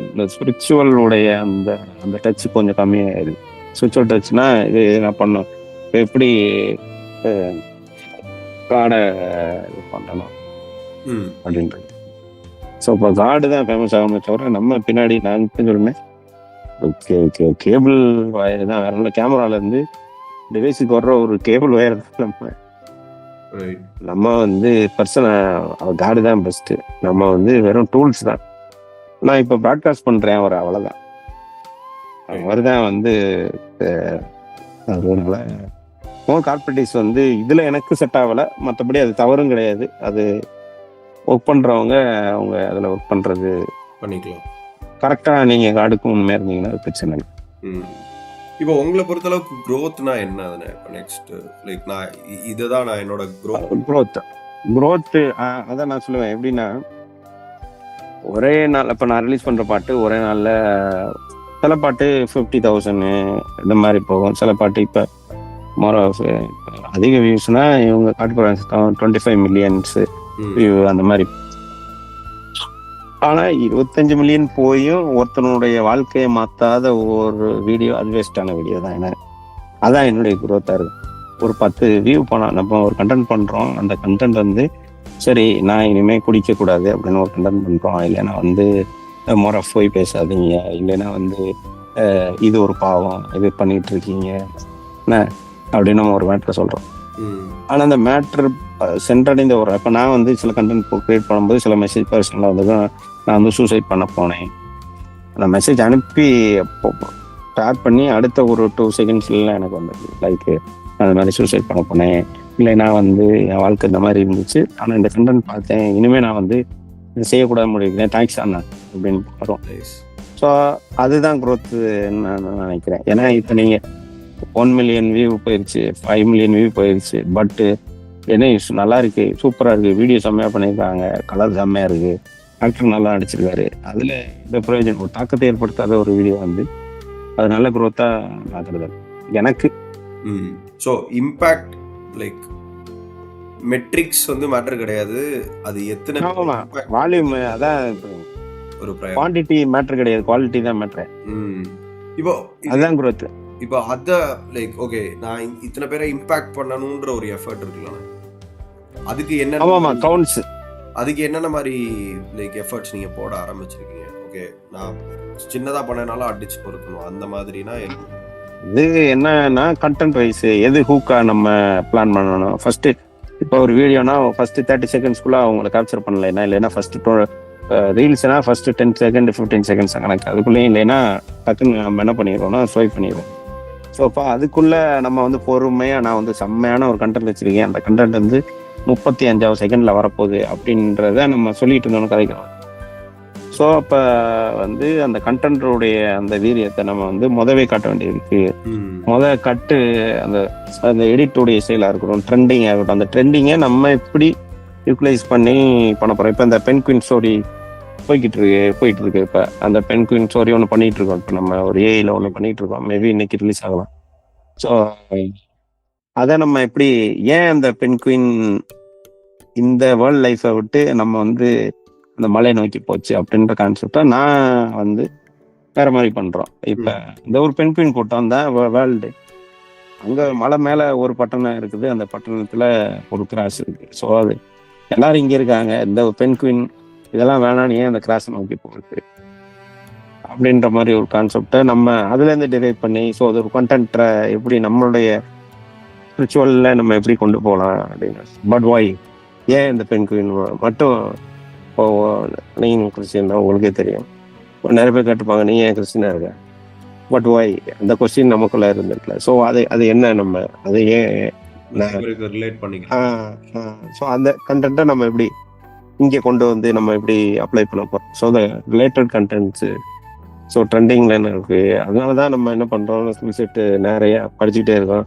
இந்த ஸ்பிரிச்சுவலுடைய அந்த அந்த டச் கொஞ்சம் கம்மியாயிருது. ஸ்பிரிச்சுவல் டச்னா இது நான் பண்ணோம் இப்போ எப்படி காடை இது பண்ணணும் அப்படின்றது. ஸோ இப்போ காடு தான் ஃபேமஸ் ஆகுமே தவிர நம்ம பின்னாடி நான் சொல்லுவேன் கேபிள் வயர் தான் வேற இல்லை. கேமரால இருந்து டிவைஸுக்கு வர்ற ஒரு கேபிள் வயர் தான் நம்ம வந்து பர்சனை காடு தான் பெஸ்ட். நம்ம வந்து வெறும் டூல்ஸ் தான். நான் இப்போ ப்ராட்காஸ்ட் பண்றேன் அவர் அவ்வளோதான். அவர் தான் வந்து அதனால மோர் கார்பரேட்டிஸ் வந்து இதுல எனக்கு செட் ஆகலை. மற்றபடி அது தவறும் கிடையாது. அது ஒர்க் பண்றவங்க அவங்க அதுல ஒர்க் பண்றது பண்ணிக்கலாம். கரெக்டா நீங்க காடுக்கும் உண்மையா இருந்தீங்கன்னா அது பிரச்சனை இல்லை. இப்போ உங்களை பொறுத்தளவுக்கு க்ரோத்னா என்ன? நெக்ஸ்ட் லைக் நான் இதுதான் நான் என்னோட க்ரோத் அதான் நான் சொல்லுவேன். எப்படின்னா ஒரே நாள் இப்போ நான் ரிலீஸ் பண்ற பாட்டு ஒரே நாள்ல சில பாட்டு 50,000 இந்த மாதிரி போகும். சில பாட்டு இப்போ மோர் ஆஃப் அதிக வியூஸ்னா இவங்க காட்டு போறாங்க 25 மில்லியன்ஸ் வியூ அந்த மாதிரி. ஆனா 25 மில்லியன் போயும் ஒருத்தனுடைய வாழ்க்கையை மாத்தாத ஒரு வீடியோ அது வேஸ்டான வீடியோ தான். என்ன அதான் என்னுடைய குரோத்தா இருக்கு. ஒரு 10 வியூ போனா நம்ம ஒரு கண்டென்ட் பண்றோம். அந்த கண்டென்ட் வந்து சரி நான் இனிமே குடிக்க கூடாது அப்படின்னு ஒரு கண்டென்ட் பண்றோம். இல்லைன்னா வந்து மோர் ஆஃப் போய் பேசாதீங்க, இல்லைன்னா வந்து இது ஒரு பாவம், இது பண்ணிட்டு இருக்கீங்க என்ன அப்படின்னு நம்ம ஒரு மேட்ரு சொல்றோம். ஆனா அந்த மேட்ரு சென்றடைந்த ஒரு இப்போ நான் வந்து சில கண்டென்ட் கிரியேட் பண்ணும்போது சில மெசேஜ் பர்சனலாக வந்து நான் வந்து சூசைட் பண்ண போனேன். அந்த மெசேஜ் அனுப்பி ஷேர் பண்ணி அடுத்த ஒரு 2 செகண்ட்ஸ்லாம் எனக்கு வந்தது லைக் அந்த மாதிரி சூசைட் பண்ண போனேன், இல்லை நான் வந்து என் வாழ்க்கை இந்த மாதிரி இருந்துச்சு, ஆனால் இந்த கண்டென்ட் பார்த்தேன், இனிமேல் நான் வந்து இதை செய்யக்கூடாது முடிக்கிறேன், தேங்க்ஸ் அண்ணா அப்படின்னு வரும். ஸோ அதுதான் க்ரோத்து நான் நினைக்கிறேன். ஏன்னா இப்போ நீங்கள் 1 மில்லியன் வியூ போயிடுச்சு, 5 மில்லியன் வியூ போயிடுச்சு, பட்டு என்ன நல்லா இருக்கு, சூப்பராக இருக்கு, வீடியோ செம்மையாக பண்ணியிருக்காங்க, கலர் செம்மையாக இருக்கு, ஆக்டர் நல்லா நடிச்சிருக்காரு, அதில் இந்த பிரயோஜனம் ஒரு தாக்கத்தை ஏற்படுத்தாத ஒரு வீடியோ வந்து அது நல்ல க்ரோத்தாக பார்க்குறது எனக்கு. ஸோ இம்பேக்ட் லைக் மெட்ரிக்ஸ் வந்து மேட்டர் கிடையாது. அது எத்தனை வால்யூம் அதான் ஒரு குவான்டிட்டி மேட்டர் கிடையாது, குவாலிட்டி தான் மேட்டர். இப்போ அதுதான் growth. இப்போ அத லைக் ஓகே நான் இத்தனை பேரை இம்பாக்ட் பண்ணணும்ன்ற ஒரு எஃபர்ட் இருக்குல்ல, அதுக்கு என்ன கவுண்ட்ஸ், அதுக்கு என்னென்ன மாதிரி லைக் எஃபர்ட்ஸ் நீங்க போட ஆரம்பிச்சிருக்கீங்க? ஓகே நான் சின்னதா பண்ணனால அடிச்சு பொறுக்கணும் அந்த மாதிரினா இது என்னன்னா கண்டென்ட் வைஸ் எது ஹூக்கா நம்ம பிளான் பண்ணணும். ஃபர்ஸ்ட் இப்போ ஒரு வீடியோனா ஃபர்ஸ்ட் 30 செகண்ட்ஸ்குள்ள அவங்களை கேப்சர் பண்ணலைன்னா, இல்லைன்னா ஃபர்ஸ்ட் ரீல்ஸ்னா ஃபர்ஸ்ட் 10 செகண்ட் 15 செகண்ட்ஸ் கணக்கு, அதுக்குள்ளேயும் இல்லைன்னா டக்குன்னு நம்ம என்ன பண்ணிடுவோம்னா ஸ்வைப் பண்ணிடுவோம். ஸோ அப்போ அதுக்குள்ள நம்ம வந்து பொறுமையாக நான் வந்து செம்மையான ஒரு கண்டென்ட் வச்சிருக்கேன், அந்த கண்டென்ட் வந்து 35வது செகண்ட்ல வரப்போகுது அப்படின்றத நம்ம சொல்லிட்டு இருந்தோம்னு கதைக்கிறோம். ஸோ அப்போ வந்து அந்த கண்டென்ட்டோடைய அந்த வீரியத்தை நம்ம வந்து முதவே காட்ட வேண்டியிருக்கு. கட்டு அந்த அந்த எடிட்டோடைய செயலாக இருக்கட்டும், ட்ரெண்டிங்காக இருக்கட்டும், அந்த ட்ரெண்டிங்கை நம்ம எப்படி யூட்டிலைஸ் பண்ணி பண்ண போகிறோம். இப்போ இந்த பென் குயின் ஸ்டோரி போயிட்டு இருக்கு. இப்போ அந்த பென் குயின் ஸ்டோரி ஒன்று பண்ணிட்டு இருக்கோம். இப்போ நம்ம ஒரு ஏஐல ஒன்று பண்ணிட்டு இருக்கோம், மேபி இன்னைக்கு ரிலீஸ் ஆகலாம். ஸோ அதை நம்ம எப்படி ஏன் அந்த பென் குயின் இந்த வேர்ல்ட் லைஃப்பை விட்டு நம்ம வந்து அந்த மலை நோக்கி போச்சு அப்படின்ற கான்செப்டை நான் வந்து வேற மாதிரி பண்றோம். இப்ப இந்த ஒரு பென் குயின் கூட்டம் தான் வேர்ல்டு, அங்க மலை மேல ஒரு பட்டணம் இருக்குது, அந்த பட்டணத்துல ஒரு கிராஸ் இருக்கு. ஸோ அது எல்லாரும் இங்க இருக்காங்க, இந்த பென் குயின் இதெல்லாம் வேணான்னு ஏன் அந்த கிராஸ் நோக்கி போகுது அப்படின்ற மாதிரி ஒரு கான்செப்டை நம்ம அதுல இருந்து டிரைவ் பண்ணி, ஸோ அது ஒரு கண்டென்ட்டை எப்படி நம்மளுடைய ஸ்பிரிச்சுவல்ல நம்ம எப்படி கொண்டு போகலாம் அப்படின்னு. பட் வாய் ஏன் இந்த பென் குயின் மட்டும் நீங்க கிறிஸ்டியன் தான் உங்களுக்கே தெரியும், நிறைய பேர் கேட்டுப்பாங்க நீ ஏன் கிறிஸ்டினா இருக்க, பட் ஒய் அந்த கொஸ்டின் நமக்குள்ள இருந்திருக்கல. ஸோ அது என்ன நம்ம அது ஏன் ரிலேட் பண்ணிக்கலாம். ஸோ அந்த கண்டென்ட்டை நம்ம எப்படி இங்கே கொண்டு வந்து நம்ம எப்படி அப்ளை பண்ண போகிறோம். So the related contents so ட்ரெண்டிங்கில் என்ன இருக்குது, அதனால தான் நம்ம என்ன பண்ணுறோம், ஸ்கில் செட்டு நிறைய படிச்சுக்கிட்டே இருக்கோம்,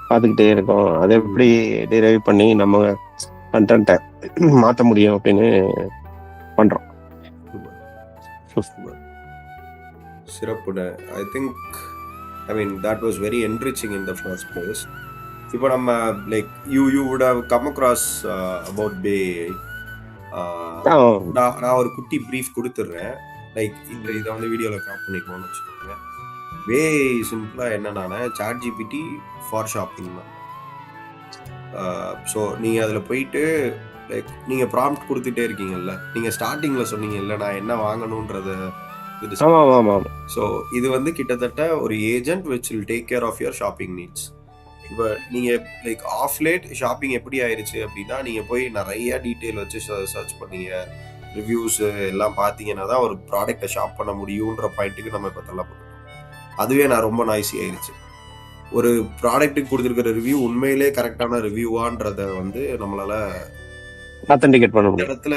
பார்த்துக்கிட்டே இருக்கோம். அதை எப்படி டிரைவ் பண்ணி நம்ம கண்டென்ட்டை மாற்ற முடியும் அப்படின்னு பண்ணுறோம். சிறப்புட. I think I mean that was very enriching in the first place. இப்போ நம்ம like you would have come across about Pay. நான் ஒரு குட்டி ப்ரீஃப் கொடுத்துட்றேன். லைக் இதை வந்து வீடியோவில் கிராப் பண்ணிக்கணும்னு வச்சுக்கோங்க. வே சிம்பிளாக என்னன்னா ChatGPT ஃபார் ஷாப்பிங் தான். ஸோ நீங்கள் அதில் போயிட்டு லைக் நீங்கள் ப்ராம்ப்ட் கொடுத்துட்டே இருக்கீங்கல்ல, நீங்கள் ஸ்டார்டிங்கில் சொன்னீங்க இல்லை நான் என்ன வாங்கணுன்றத. ஸோ இது வந்து கிட்டத்தட்ட ஒரு agent which will take care of your shopping needs. இப்போ நீங்கள் லைக் ஆஃப் லேட் ஷாப்பிங் எப்படி ஆயிடுச்சு அப்படின்னா, நீங்கள் போய் நிறைய டீட்டெயில் வச்சு சர்ச் பண்ணீங்க, ரிவ்யூஸ் எல்லாம் பார்த்தீங்கன்னா தான் ஒரு ப்ராடக்டை ஷாப் பண்ண முடியுன்ற பாயிண்ட்டுக்கு நம்ம இப்போ தள்ளப்பட்டோம். அதுவே நான் ரொம்ப நாய்ஸி ஆயிடுச்சு. ஒரு ப்ராடக்ட்டுக்கு கொடுத்துருக்கிற ரிவ்யூ உண்மையிலே கரெக்டான ரிவ்யூவான்றத வந்து நம்மளால ஆத்தென்டிகேட் பண்ண முடியும். இடத்துல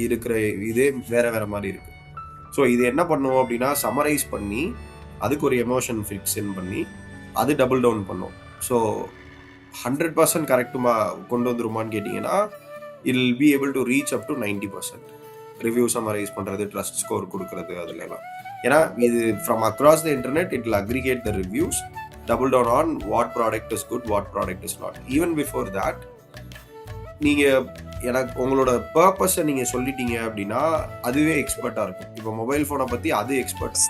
இருக்கிற இதே வேற வேற மாதிரி இருக்கு. ஸோ இது என்ன பண்ணுவோம் அப்படின்னா, சமரைஸ் பண்ணி அதுக்கு ஒரு எமோஷன் ஃபிக்ஸன் பண்ணி அது டபுள் டவுன் பண்ணும். ஸோ 100% கரெக்டுமா கொண்டு வந்துருமான்னு கேட்டிங்கன்னா, it will be able to reach up to 90%. Review summarize பண்ணுறது, ட்ரஸ்ட் ஸ்கோர் கொடுக்கறது, அதுலலாம். ஏன்னா இது from across the internet it will aggregate the reviews, double down on what product is good, what product is not. Even before that நீங்கள் எனக்கு உங்களோட பர்பஸை நீங்கள் சொல்லிட்டீங்க அப்படின்னா அதுவே எக்ஸ்பர்ட்டாக இருக்கும். இப்போ மொபைல் ஃபோனை பற்றி அது எக்ஸ்பர்ட்.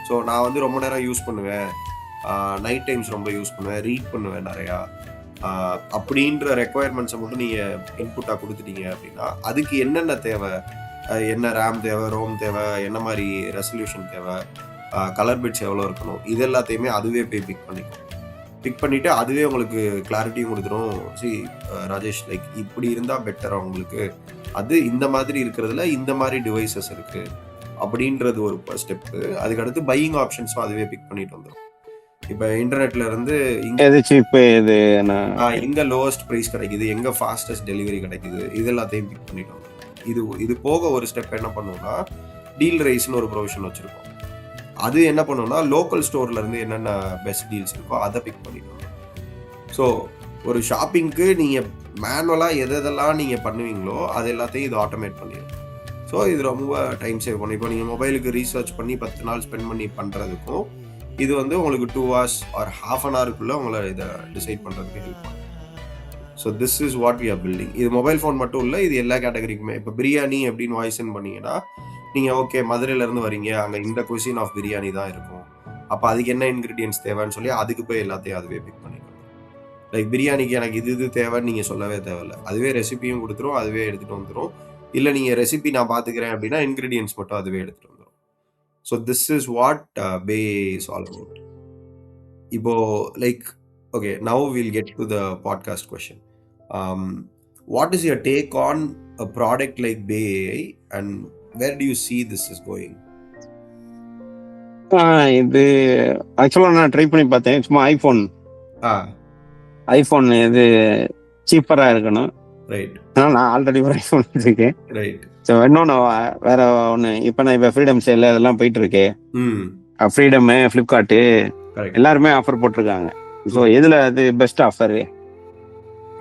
ஸோ நான் வந்து ரொம்ப நேரம் யூஸ் பண்ணுவேன், நைட் டைம்ஸ் ரொம்ப யூஸ் பண்ணுவேன், ரீட் பண்ணுவேன் நிறையா, அப்படின்ற ரெக்குவயர்மெண்ட்ஸை மட்டும் நீங்கள் இன்புட்டாக கொடுத்துட்டீங்க அப்படின்னா அதுக்கு என்னென்ன தேவை, என்ன ரேம் தேவை, ரோம் தேவை, என்ன மாதிரி ரெசல்யூஷன் தேவை, கலர் பிட்ஸ் எவ்வளோ இருக்கணும், இது எல்லாத்தையுமே அதுவே போய் பிக் பண்ணிவிட்டு அதுவே உங்களுக்கு கிளாரிட்டியும் கொடுத்துரும். ராஜேஷ் லைக் இப்படி இருந்தால் பெட்டராக உங்களுக்கு, அது இந்த மாதிரி இருக்கிறதுல இந்த மாதிரி டிவைசஸ் இருக்குது அப்படின்றது ஒரு ஸ்டெப்பு. அதுக்கடுத்து பையிங் ஆப்ஷன்ஸும் அதுவே பிக் பண்ணிட்டு வந்துடும். இப்போ இன்டர்நெட்ல இருந்து எங்க லோவஸ்ட் ப்ரைஸ் கிடைக்குது, எங்க ஃபாஸ்டஸ்ட் டெலிவரி கிடைக்குது, இது எல்லாத்தையும் பிக் பண்ணிட்டு வந்துடும். இது போக ஒரு ஸ்டெப் என்ன பண்ணுவோம்னா, டீல் ரைஸ்னு ஒரு ப்ரொவிஷன் வச்சிருக்கோம். அது என்ன பண்ணுவோம்னா, லோக்கல் ஸ்டோர்ல இருந்து என்னென்ன பெஸ்ட் டீல்ஸ் இருக்கோ அதை பிக் பண்ணிட்டு வந்துடும். ஸோ ஒரு ஷாப்பிங்க்கு நீங்க மேனுவலா எதெல்லாம் நீங்க பண்ணுவீங்களோ அது எல்லாத்தையும் இது ஆட்டோமேட் பண்ணிடும். ஸோ இது ரொம்ப டைம் சேவ் பண்ணும். இப்போ நீங்கள் மொபைலுக்கு ரீசர்ச் பண்ணி 10 நாள் ஸ்பெண்ட் பண்ணி பண்ணுறதுக்கும் இது வந்து உங்களுக்கு 2 hours ஆர் half an hourக்குள்ளே உங்களை இதை டிசைட் பண்ணுறதுக்கு ஹெல்ப் பண்ணும். So this is what we are building. இது மொபைல் ஃபோன் மட்டும் இல்லை, இது எல்லா கேட்டகரிக்குமே. இப்போ பிரியாணி அப்படின்னு வாய்ஸ் இன் பண்ணீங்கன்னா, நீங்கள் ஓகே மதுரையிலேருந்து வரீங்க, அங்கே இந்த குசின் ஆஃப் பிரியாணி தான் இருக்கும், அப்போ அதுக்கு என்ன இன்க்ரீடியன்ஸ் தேவைன்னு சொல்லி அதுக்கு போய் எல்லாத்தையும் அதுவே பிக் பண்ணிக்கலாம். லைக் பிரியாணிக்கு எனக்கு இது தேவைன்னு நீங்கள் சொல்லவே தேவையில்லை, அதுவே ரெசிபியும் கொடுத்துரும், அதுவே எடுத்துகிட்டு வந்துடும். இல்லை நீங்கள் ரெசிபி நான் பார்த்துக்கிறேன் அப்படின்னா இன்க்ரீடியன்ஸ் மட்டும் அதுவே எடுத்துகிட்டு வந்துடும். So this is what Pay is all about. இப்போ like okay, now will get to the podcast question. What is your take on a product like Pay AI and where do you see this is going? இது ஆக்சுவலாக நான் try பண்ணி பார்த்தேன். சும்மா iPhone இது சீப்பராக இருக்கணும். Right. ஆனால் நான் ஆல்ரெடி ஒரு ஐஃபோன் வச்சுருக்கேன். ரைட். ஸோ இன்னொன்று வேற ஒன்று, இப்போ நான் இப்போ ஃப்ரீடம் சேல் அதெல்லாம் போயிட்டு இருக்கேன். ஃப்ரீடமு, ஃப்ளிப்கார்ட்டு எல்லாருமே ஆஃபர் போட்டிருக்காங்க. ஸோ எதில் அது பெஸ்ட் ஆஃபரு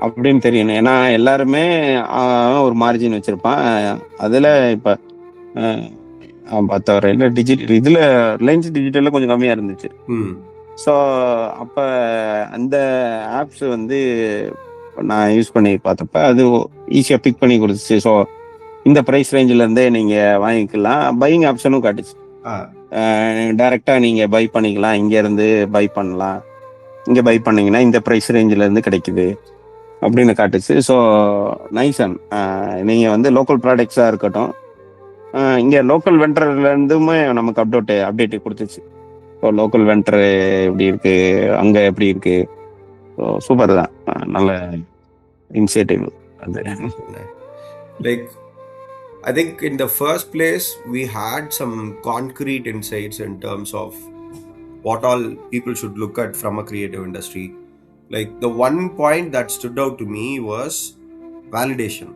அப்படின்னு தெரியணும். ஏன்னா எல்லாருமே ஒரு மார்ஜின் வச்சுருப்பான். அதில் இப்போ பார்த்தவரை இல்லை இதில் ரிலையன்ஸ் டிஜிட்டலில் கொஞ்சம் கம்மியாக இருந்துச்சு. ஸோ அப்போ அந்த ஆப்ஸ் வந்து நான் யூஸ் பண்ணி பார்த்தப்ப அது ஈஸியாக பிக் பண்ணி கொடுத்துச்சு. ஸோ இந்த ப்ரைஸ் ரேஞ்சிலேருந்தே நீங்கள் வாங்கிக்கலாம். பையிங் ஆப்ஷனும் காட்டுச்சு. டைரெக்டாக நீங்கள் பை பண்ணிக்கலாம், இங்கேருந்து பை பண்ணலாம், இங்கே பை பண்ணிங்கன்னா இந்த ப்ரைஸ் ரேஞ்சிலேருந்து கிடைக்குது அப்படின்னு காட்டுச்சு. ஸோ நைசன் நீங்கள் வந்து லோக்கல் ப்ராடக்ட்ஸாக இருக்கட்டும், இங்கே லோக்கல் வெண்டர்லேருந்துமே நமக்கு அப்டேட் கொடுத்துச்சு. ஸோ லோக்கல் வெண்டர் எப்படி இருக்குது, அங்கே எப்படி இருக்குது. ஸோ சூப்பர் தான், நல்ல இனிஷியேட்டிவ் அது. Like I think in the first place we had some concrete insights in terms of what all people should look at from a creative industry. Like the one point that stood out to me was validation.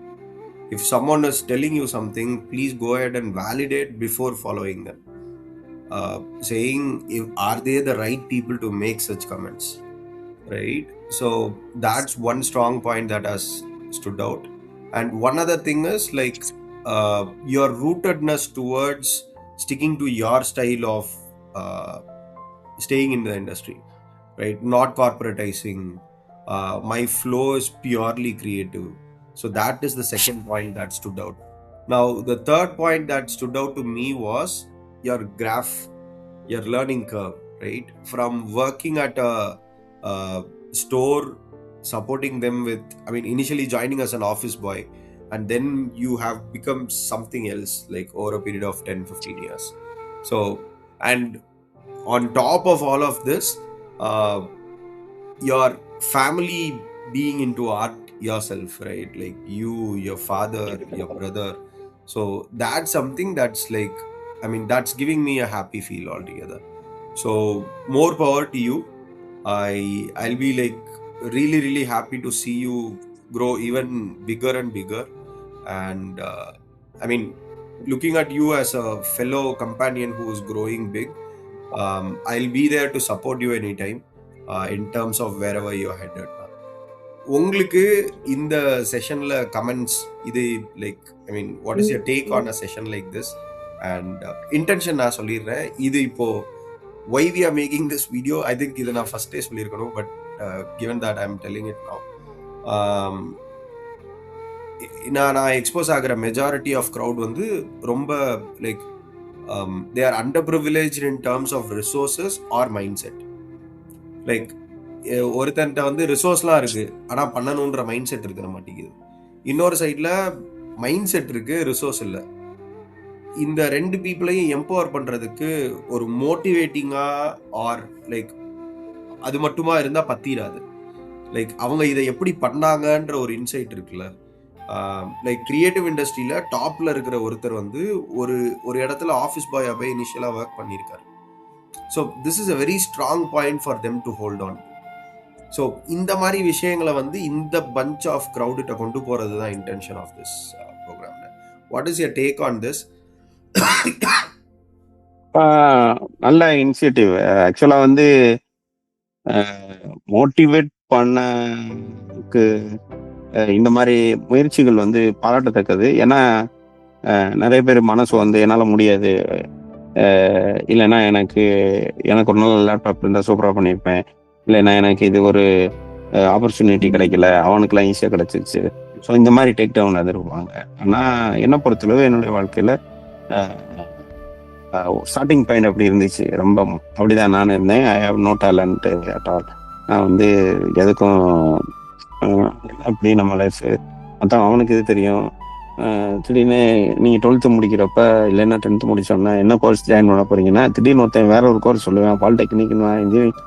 If someone is telling you something, please go ahead and validate before following them. Saying if are they the right people to make such comments, right? So that's one strong point that has stood out. And one other thing is like your rootedness towards sticking to your style of staying in the industry, right? Not corporatizing. My flow is purely creative. So that is the second point that stood out. Now, the third point that stood out to me was your graph, your learning curve, right? From working at a store, supporting them with, I mean, initially joining as an office boy, and then you have become something else like over a period of 10-15 years. So, and on top of all of this, your family being into art yourself, right? Like you, your father, your brother. So that's something that's like, I mean, that's giving me a happy feel altogether. So more power to you. I'll be like really, really happy to see you grow even bigger and bigger. And I mean, looking at you as a fellow companion who is growing big, I'll be there to support you anytime in terms of wherever you're headed. உங்களுக்கு இந்த செஷன்ல comments இது like I mean what is your take on a session like this and intention நான் சொல்லிடுறேன். இது இப்போ why we are making this video, I think இதை நான் ஃபர்ஸ்டே சொல்லியிருக்கணும், but given that I'm telling it now, நான் எக்ஸ்போஸ் ஆகிற மெஜாரிட்டி ஆஃப் க்ரௌட் வந்து ரொம்ப like they are underprivileged in terms of resources or mindset. Like ஒருத்தன்ட்ட வந்து ரிசோர்ஸ்லாம் இருக்கு, ஆனா பண்ணணுன்ற மைண்ட் செட் இருக்கிற மாட்டேங்குது. இன்னொரு சைட்ல மைண்ட் செட் இருக்கு, ரிசோர்ஸ் இல்லை. இந்த ரெண்டு பீப்புளையும் எம்பவர் பண்றதுக்கு ஒரு மோட்டிவேட்டிங்கா ஆர் லைக் அது மட்டுமா இருந்தா பத்திராது. லைக் அவங்க இதை எப்படி பண்ணாங்கன்ற ஒரு இன்சைட் இருக்குல்ல. லைக் கிரியேட்டிவ் இண்டஸ்ட்ரியில டாப்ல இருக்கிற ஒருத்தர் வந்து ஒரு இடத்துல ஆஃபீஸ் பாயா போய் இனிஷியலா ஒர்க் பண்ணியிருக்காரு. So this is a very strong point for them to hold on. So இந்த மாதிரி விஷயங்களை வந்து இந்த பஞ்ச் ஆஃப் க்ரௌடிட்ட கொண்டு போறது தான் இன்டென்ஷன் ஆஃப் திஸ் ப்ரோக்ராம்ல. What is your take on this? நல்ல இனிஷியேட்டிவ். ஆக்சுவலாக வந்து மோட்டிவேட் பண்ணக்கு இந்த மாதிரி முயற்சிகள் வந்து பாராட்டத்தக்கது. ஏன்னா நிறைய பேர் மனசு வந்து என்னால் முடியாது, இல்லைன்னா எனக்கு ஒரு நல்ல லேப்டாப் இருந்தால் சூப்பராக பண்ணியிருப்பேன், இல்லைன்னா எனக்கு இது ஒரு ஆப்பர்ச்சுனிட்டி கிடைக்கல, அவனுக்குலாம் ஈஸியாக கிடைச்சிருச்சு. ஸோ இந்த மாதிரி டேக் டவுன் எதிர்பாங்க. ஆனால் என்னை பொறுத்தளவு என்னுடைய வாழ்க்கையில் ஸ்டார்டிங் பாயிண்ட் அப்படி இருந்துச்சு. ரொம்ப அப்படிதான் நான் இருந்தேன். I have no talent at all. நான் வந்து எதுக்கும் அப்படி நம்ம லைஃப் அதான் அவனுக்கு இது தெரியும். திடீர்னு நீங்கள் 12th முடிக்கிறப்ப இல்லைன்னா 10th முடிச்சோன்னா என்ன கோர்ஸ் ஜாயின் பண்ண போறீங்கன்னா திடீர்னு ஒருத்தன் வேற ஒரு கோர்ஸ் சொல்லுவேன், பாலிடெக்னிக்னா இன்ஜினியரிங்.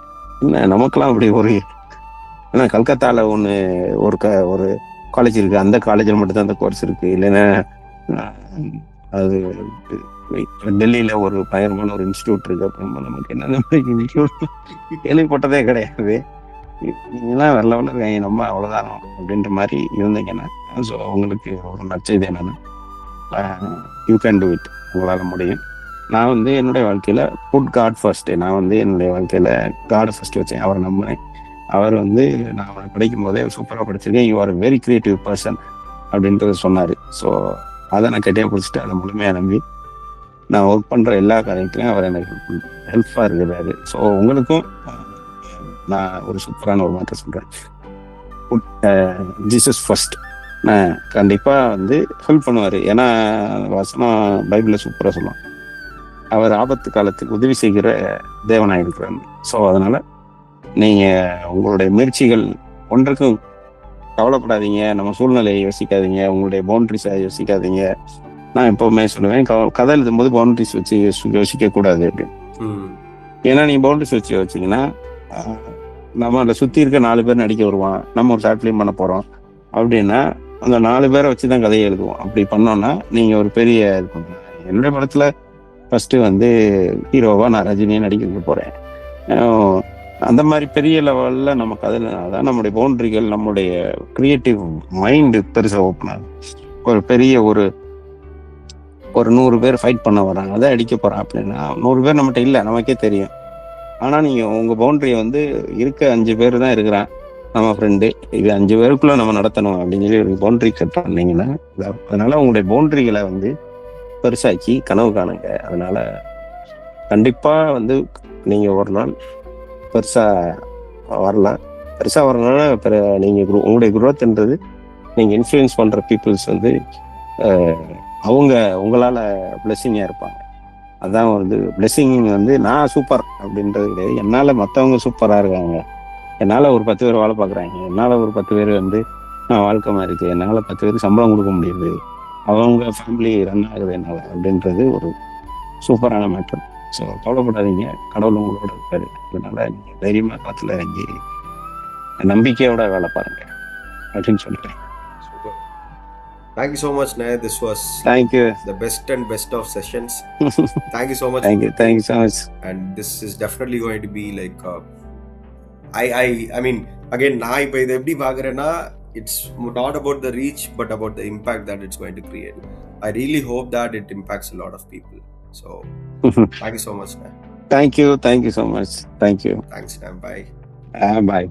என்ன நமக்குலாம் அப்படி ஒரு ஏன்னா கல்கத்தாவில் ஒரு காலேஜ் இருக்கு, அந்த காலேஜில் மட்டும்தான் அந்த கோர்ஸ் இருக்கு. இல்லைன்னா அது டெல்லியில ஒரு பயங்கரமான ஒரு இன்ஸ்டியூட் இருக்கு. அப்புறம் நமக்கு என்ன இன்ஸ்டியூட் கேள்விப்பட்டதே கிடையாது. நீங்களாம் வேற லெவலில் இருக்காங்க, நம்ம அவ்வளோதான் அப்படின்ற மாதிரி இருந்தீங்கன்னா ஸோ உங்களுக்கு ஒரு நற்செய்தி என்னன்னா யூ கேன் டூ இட், உங்களால் முடியும். நான் வந்து என்னுடைய வாழ்க்கையில் புட் காட் ஃபர்ஸ்ட். நான் வந்து என்னுடைய வாழ்க்கையில் காடை ஃபர்ஸ்ட் வச்சேன், அவரை நம்பினேன். அவர் வந்து நான் அவனை படிக்கும் போதே சூப்பராக படிச்சிருக்கேன், you are very creative person அப்படின்றது சொன்னார். ஸோ அதை நான் கட்டியாக பிடிச்சிட்டு அதை முழுமையாக நம்பி நான் ஒர்க் பண்ணுற எல்லா காரியத்திலையும் அவர் எனக்கு ஹெல்ப்பாக இருக்கிறாரு. ஸோ உங்களுக்கும் நான் ஒரு சூப்பரான ஒரு மாற்றம் சொல்கிறேன், ஜீசஸ் ஃபர்ஸ்ட். நான் கண்டிப்பாக வந்து ஹெல்ப் பண்ணுவார். ஏன்னா வசனம் பைபிளில் சூப்பராக சொல்லலாம், அவர் ஆபத்து காலத்துக்கு உதவி செய்கிற தேவனாக இருக்கிறார். ஸோ அதனால் நீங்கள் உங்களுடைய முயற்சிகள் ஒன்றுக்கும் கவலைப்படாதீங்க, நம்ம சூழ்நிலையை யோசிக்காதீங்க, உங்களுடைய பவுண்டரிஸை யோசிக்காதீங்க. நான் எப்போவுமே சொல்லுவேன், கதை எழுதும் போது பவுண்டரிஸ் வச்சு யோசிக்க கூடாது அப்படின்னு. ஏன்னா நீங்கள் பவுண்டரிஸ் வச்சு யோசிச்சிங்கன்னா நம்ம அதை சுற்றி இருக்க 4 பேர் நடிக்க வருவான், நம்ம ஒரு ஷார்ட் ஃபிலிம் பண்ண போகிறோம் அப்படின்னா அந்த 4 பேரை வச்சு தான் கதையை எழுதுவோம். அப்படி பண்ணோன்னா நீங்கள் ஒரு பெரிய இது பண்ணுங்க. என்னுடைய படத்தில் ஃபர்ஸ்ட் வந்து ஹீரோவா நான் ரஜினியை நடிக்க போகிறேன். அந்த மாதிரி பெரிய லெவலில் நமக்கு அதில் அதான் நம்முடைய பவுண்டரிகள், நம்முடைய கிரியேட்டிவ் மைண்டு பெருசாக ஓப்பன் ஆகும். ஒரு பெரிய ஒரு 100 பேர் ஃபைட் பண்ண வராங்க, அதை அடிக்க போகிறான் அப்படின்னா 100 பேர் நம்மகிட்ட இல்லை, நமக்கே தெரியும். ஆனால் நீங்கள் உங்கள் பவுண்டரியை வந்து இருக்க 5 பேர் தான் இருக்கிறான் நம்ம ஃப்ரெண்டு, இது 5 பேருக்குள்ளே நம்ம நடத்தணும் அப்படின்னு சொல்லி ஒரு பவுண்டரி செட் பண்ணீங்கன்னா, அதனால உங்களுடைய பவுண்டரிகளை வந்து பெருசாக்கி கனவு காணுங்க. அதனால கண்டிப்பாக வந்து நீங்கள் ஒரு நாள் பெருசாக வரலாம். பெருசாக வரணும்னா நீங்கள் உங்களுடைய குரோத்ன்றது நீங்கள் இன்ஃப்ளூயன்ஸ் பண்ணுற பீப்புள்ஸ் வந்து அவங்க உங்களால் பிளெஸ்ஸிங்காக இருப்பாங்க. அதான் வந்து பிளெஸ்ஸிங் வந்து நான் சூப்பர் அப்படின்றது கிடையாது. என்னால் மற்றவங்க சூப்பராக இருக்காங்க, என்னால் ஒரு 10 பேர் வேலை பார்க்குறாங்க, என்னால் ஒரு 10 பேர் வந்து வாழ்க்கை மாதிரி இருக்குது, என்னால் 10 பேருக்கு சம்பளம் கொடுக்க முடியுது, அவங்க ஃபேமிலி ரன் ஆகுது என்னால் அப்படின்றது ஒரு சூப்பரான மேட்டர். ஸோ கவலைப்படாதீங்க, கடவுள் உங்களோட இருப்பாரு. அதனால நீங்கள் தைரியமாக காத்துல இறங்கி நம்பிக்கையோட வேலை பாருங்க அப்படின்னு சொல்லிட்டேன். Super. Thank you so much, Naya. This was thank you. the best and best of sessions. Thank you so much. Thank you so much. And this is definitely going to be like I mean, again, நான் இப்போ இதை எப்படி பார்க்குறேன்னா, it's not about the reach but about the impact that it's going to create. I really hope that it impacts a lot of people. So thank you so much, man. Thank you so much. Thank you. Thanks, man. Bye. Bye.